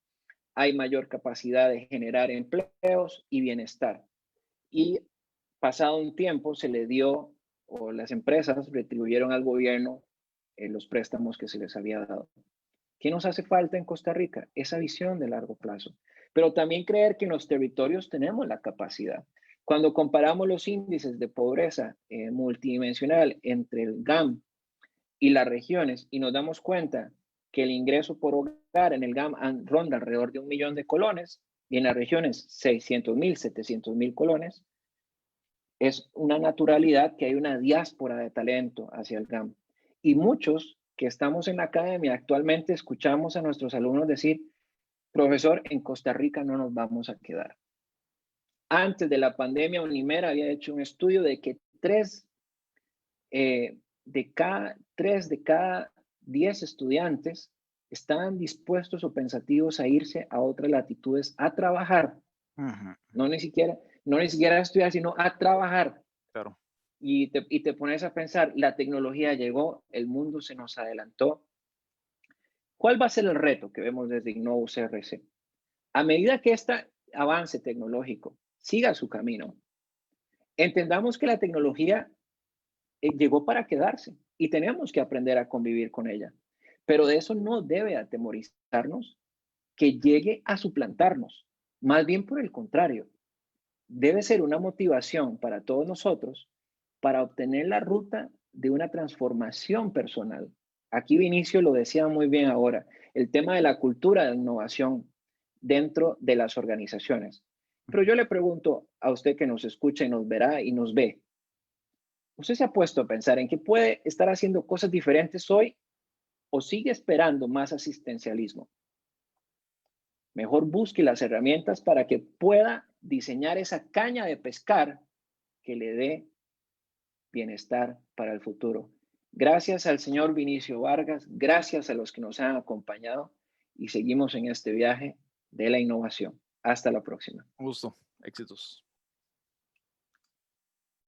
hay mayor capacidad de generar empleos y bienestar. Y pasado un tiempo se le dio, o las empresas retribuyeron al gobierno los préstamos que se les había dado. ¿Qué nos hace falta en Costa Rica? Esa visión de largo plazo. Pero también creer que en los territorios tenemos la capacidad. Cuando comparamos los índices de pobreza multidimensional entre el GAM y las regiones y nos damos cuenta que el ingreso por hogar en el GAM ronda alrededor de 1 millón de colones y en las regiones 600,000, 700,000 colones, es una naturalidad que hay una diáspora de talento hacia el GAM. Y muchos que estamos en la academia actualmente escuchamos a nuestros alumnos decir, profesor, en Costa Rica no nos vamos a quedar. Antes de la pandemia, Unimer había hecho un estudio de que 3 de cada 10 estudiantes estaban dispuestos o pensativos a irse a otras latitudes a trabajar. No ni siquiera a estudiar, sino a trabajar. Claro. Y te pones a pensar, la tecnología llegó, el mundo se nos adelantó. ¿Cuál va a ser el reto que vemos desde Innovo CRC? A medida que este avance tecnológico siga su camino, entendamos que la tecnología llegó para quedarse y tenemos que aprender a convivir con ella. Pero de eso no debe atemorizarnos que llegue a suplantarnos. Más bien por el contrario, debe ser una motivación para todos nosotros para obtener la ruta de una transformación personal. Aquí Vinicio lo decía muy bien ahora, el tema de la cultura de innovación dentro de las organizaciones. Pero yo le pregunto a usted que nos escucha y nos verá y nos ve, ¿usted se ha puesto a pensar en que puede estar haciendo cosas diferentes hoy o sigue esperando más asistencialismo? Mejor busque las herramientas para que pueda diseñar esa caña de pescar que le dé bienestar para el futuro. Gracias al señor Vinicio Vargas, gracias a los que nos han acompañado y seguimos en este viaje de la innovación. Hasta la próxima. Un gusto. Éxitos.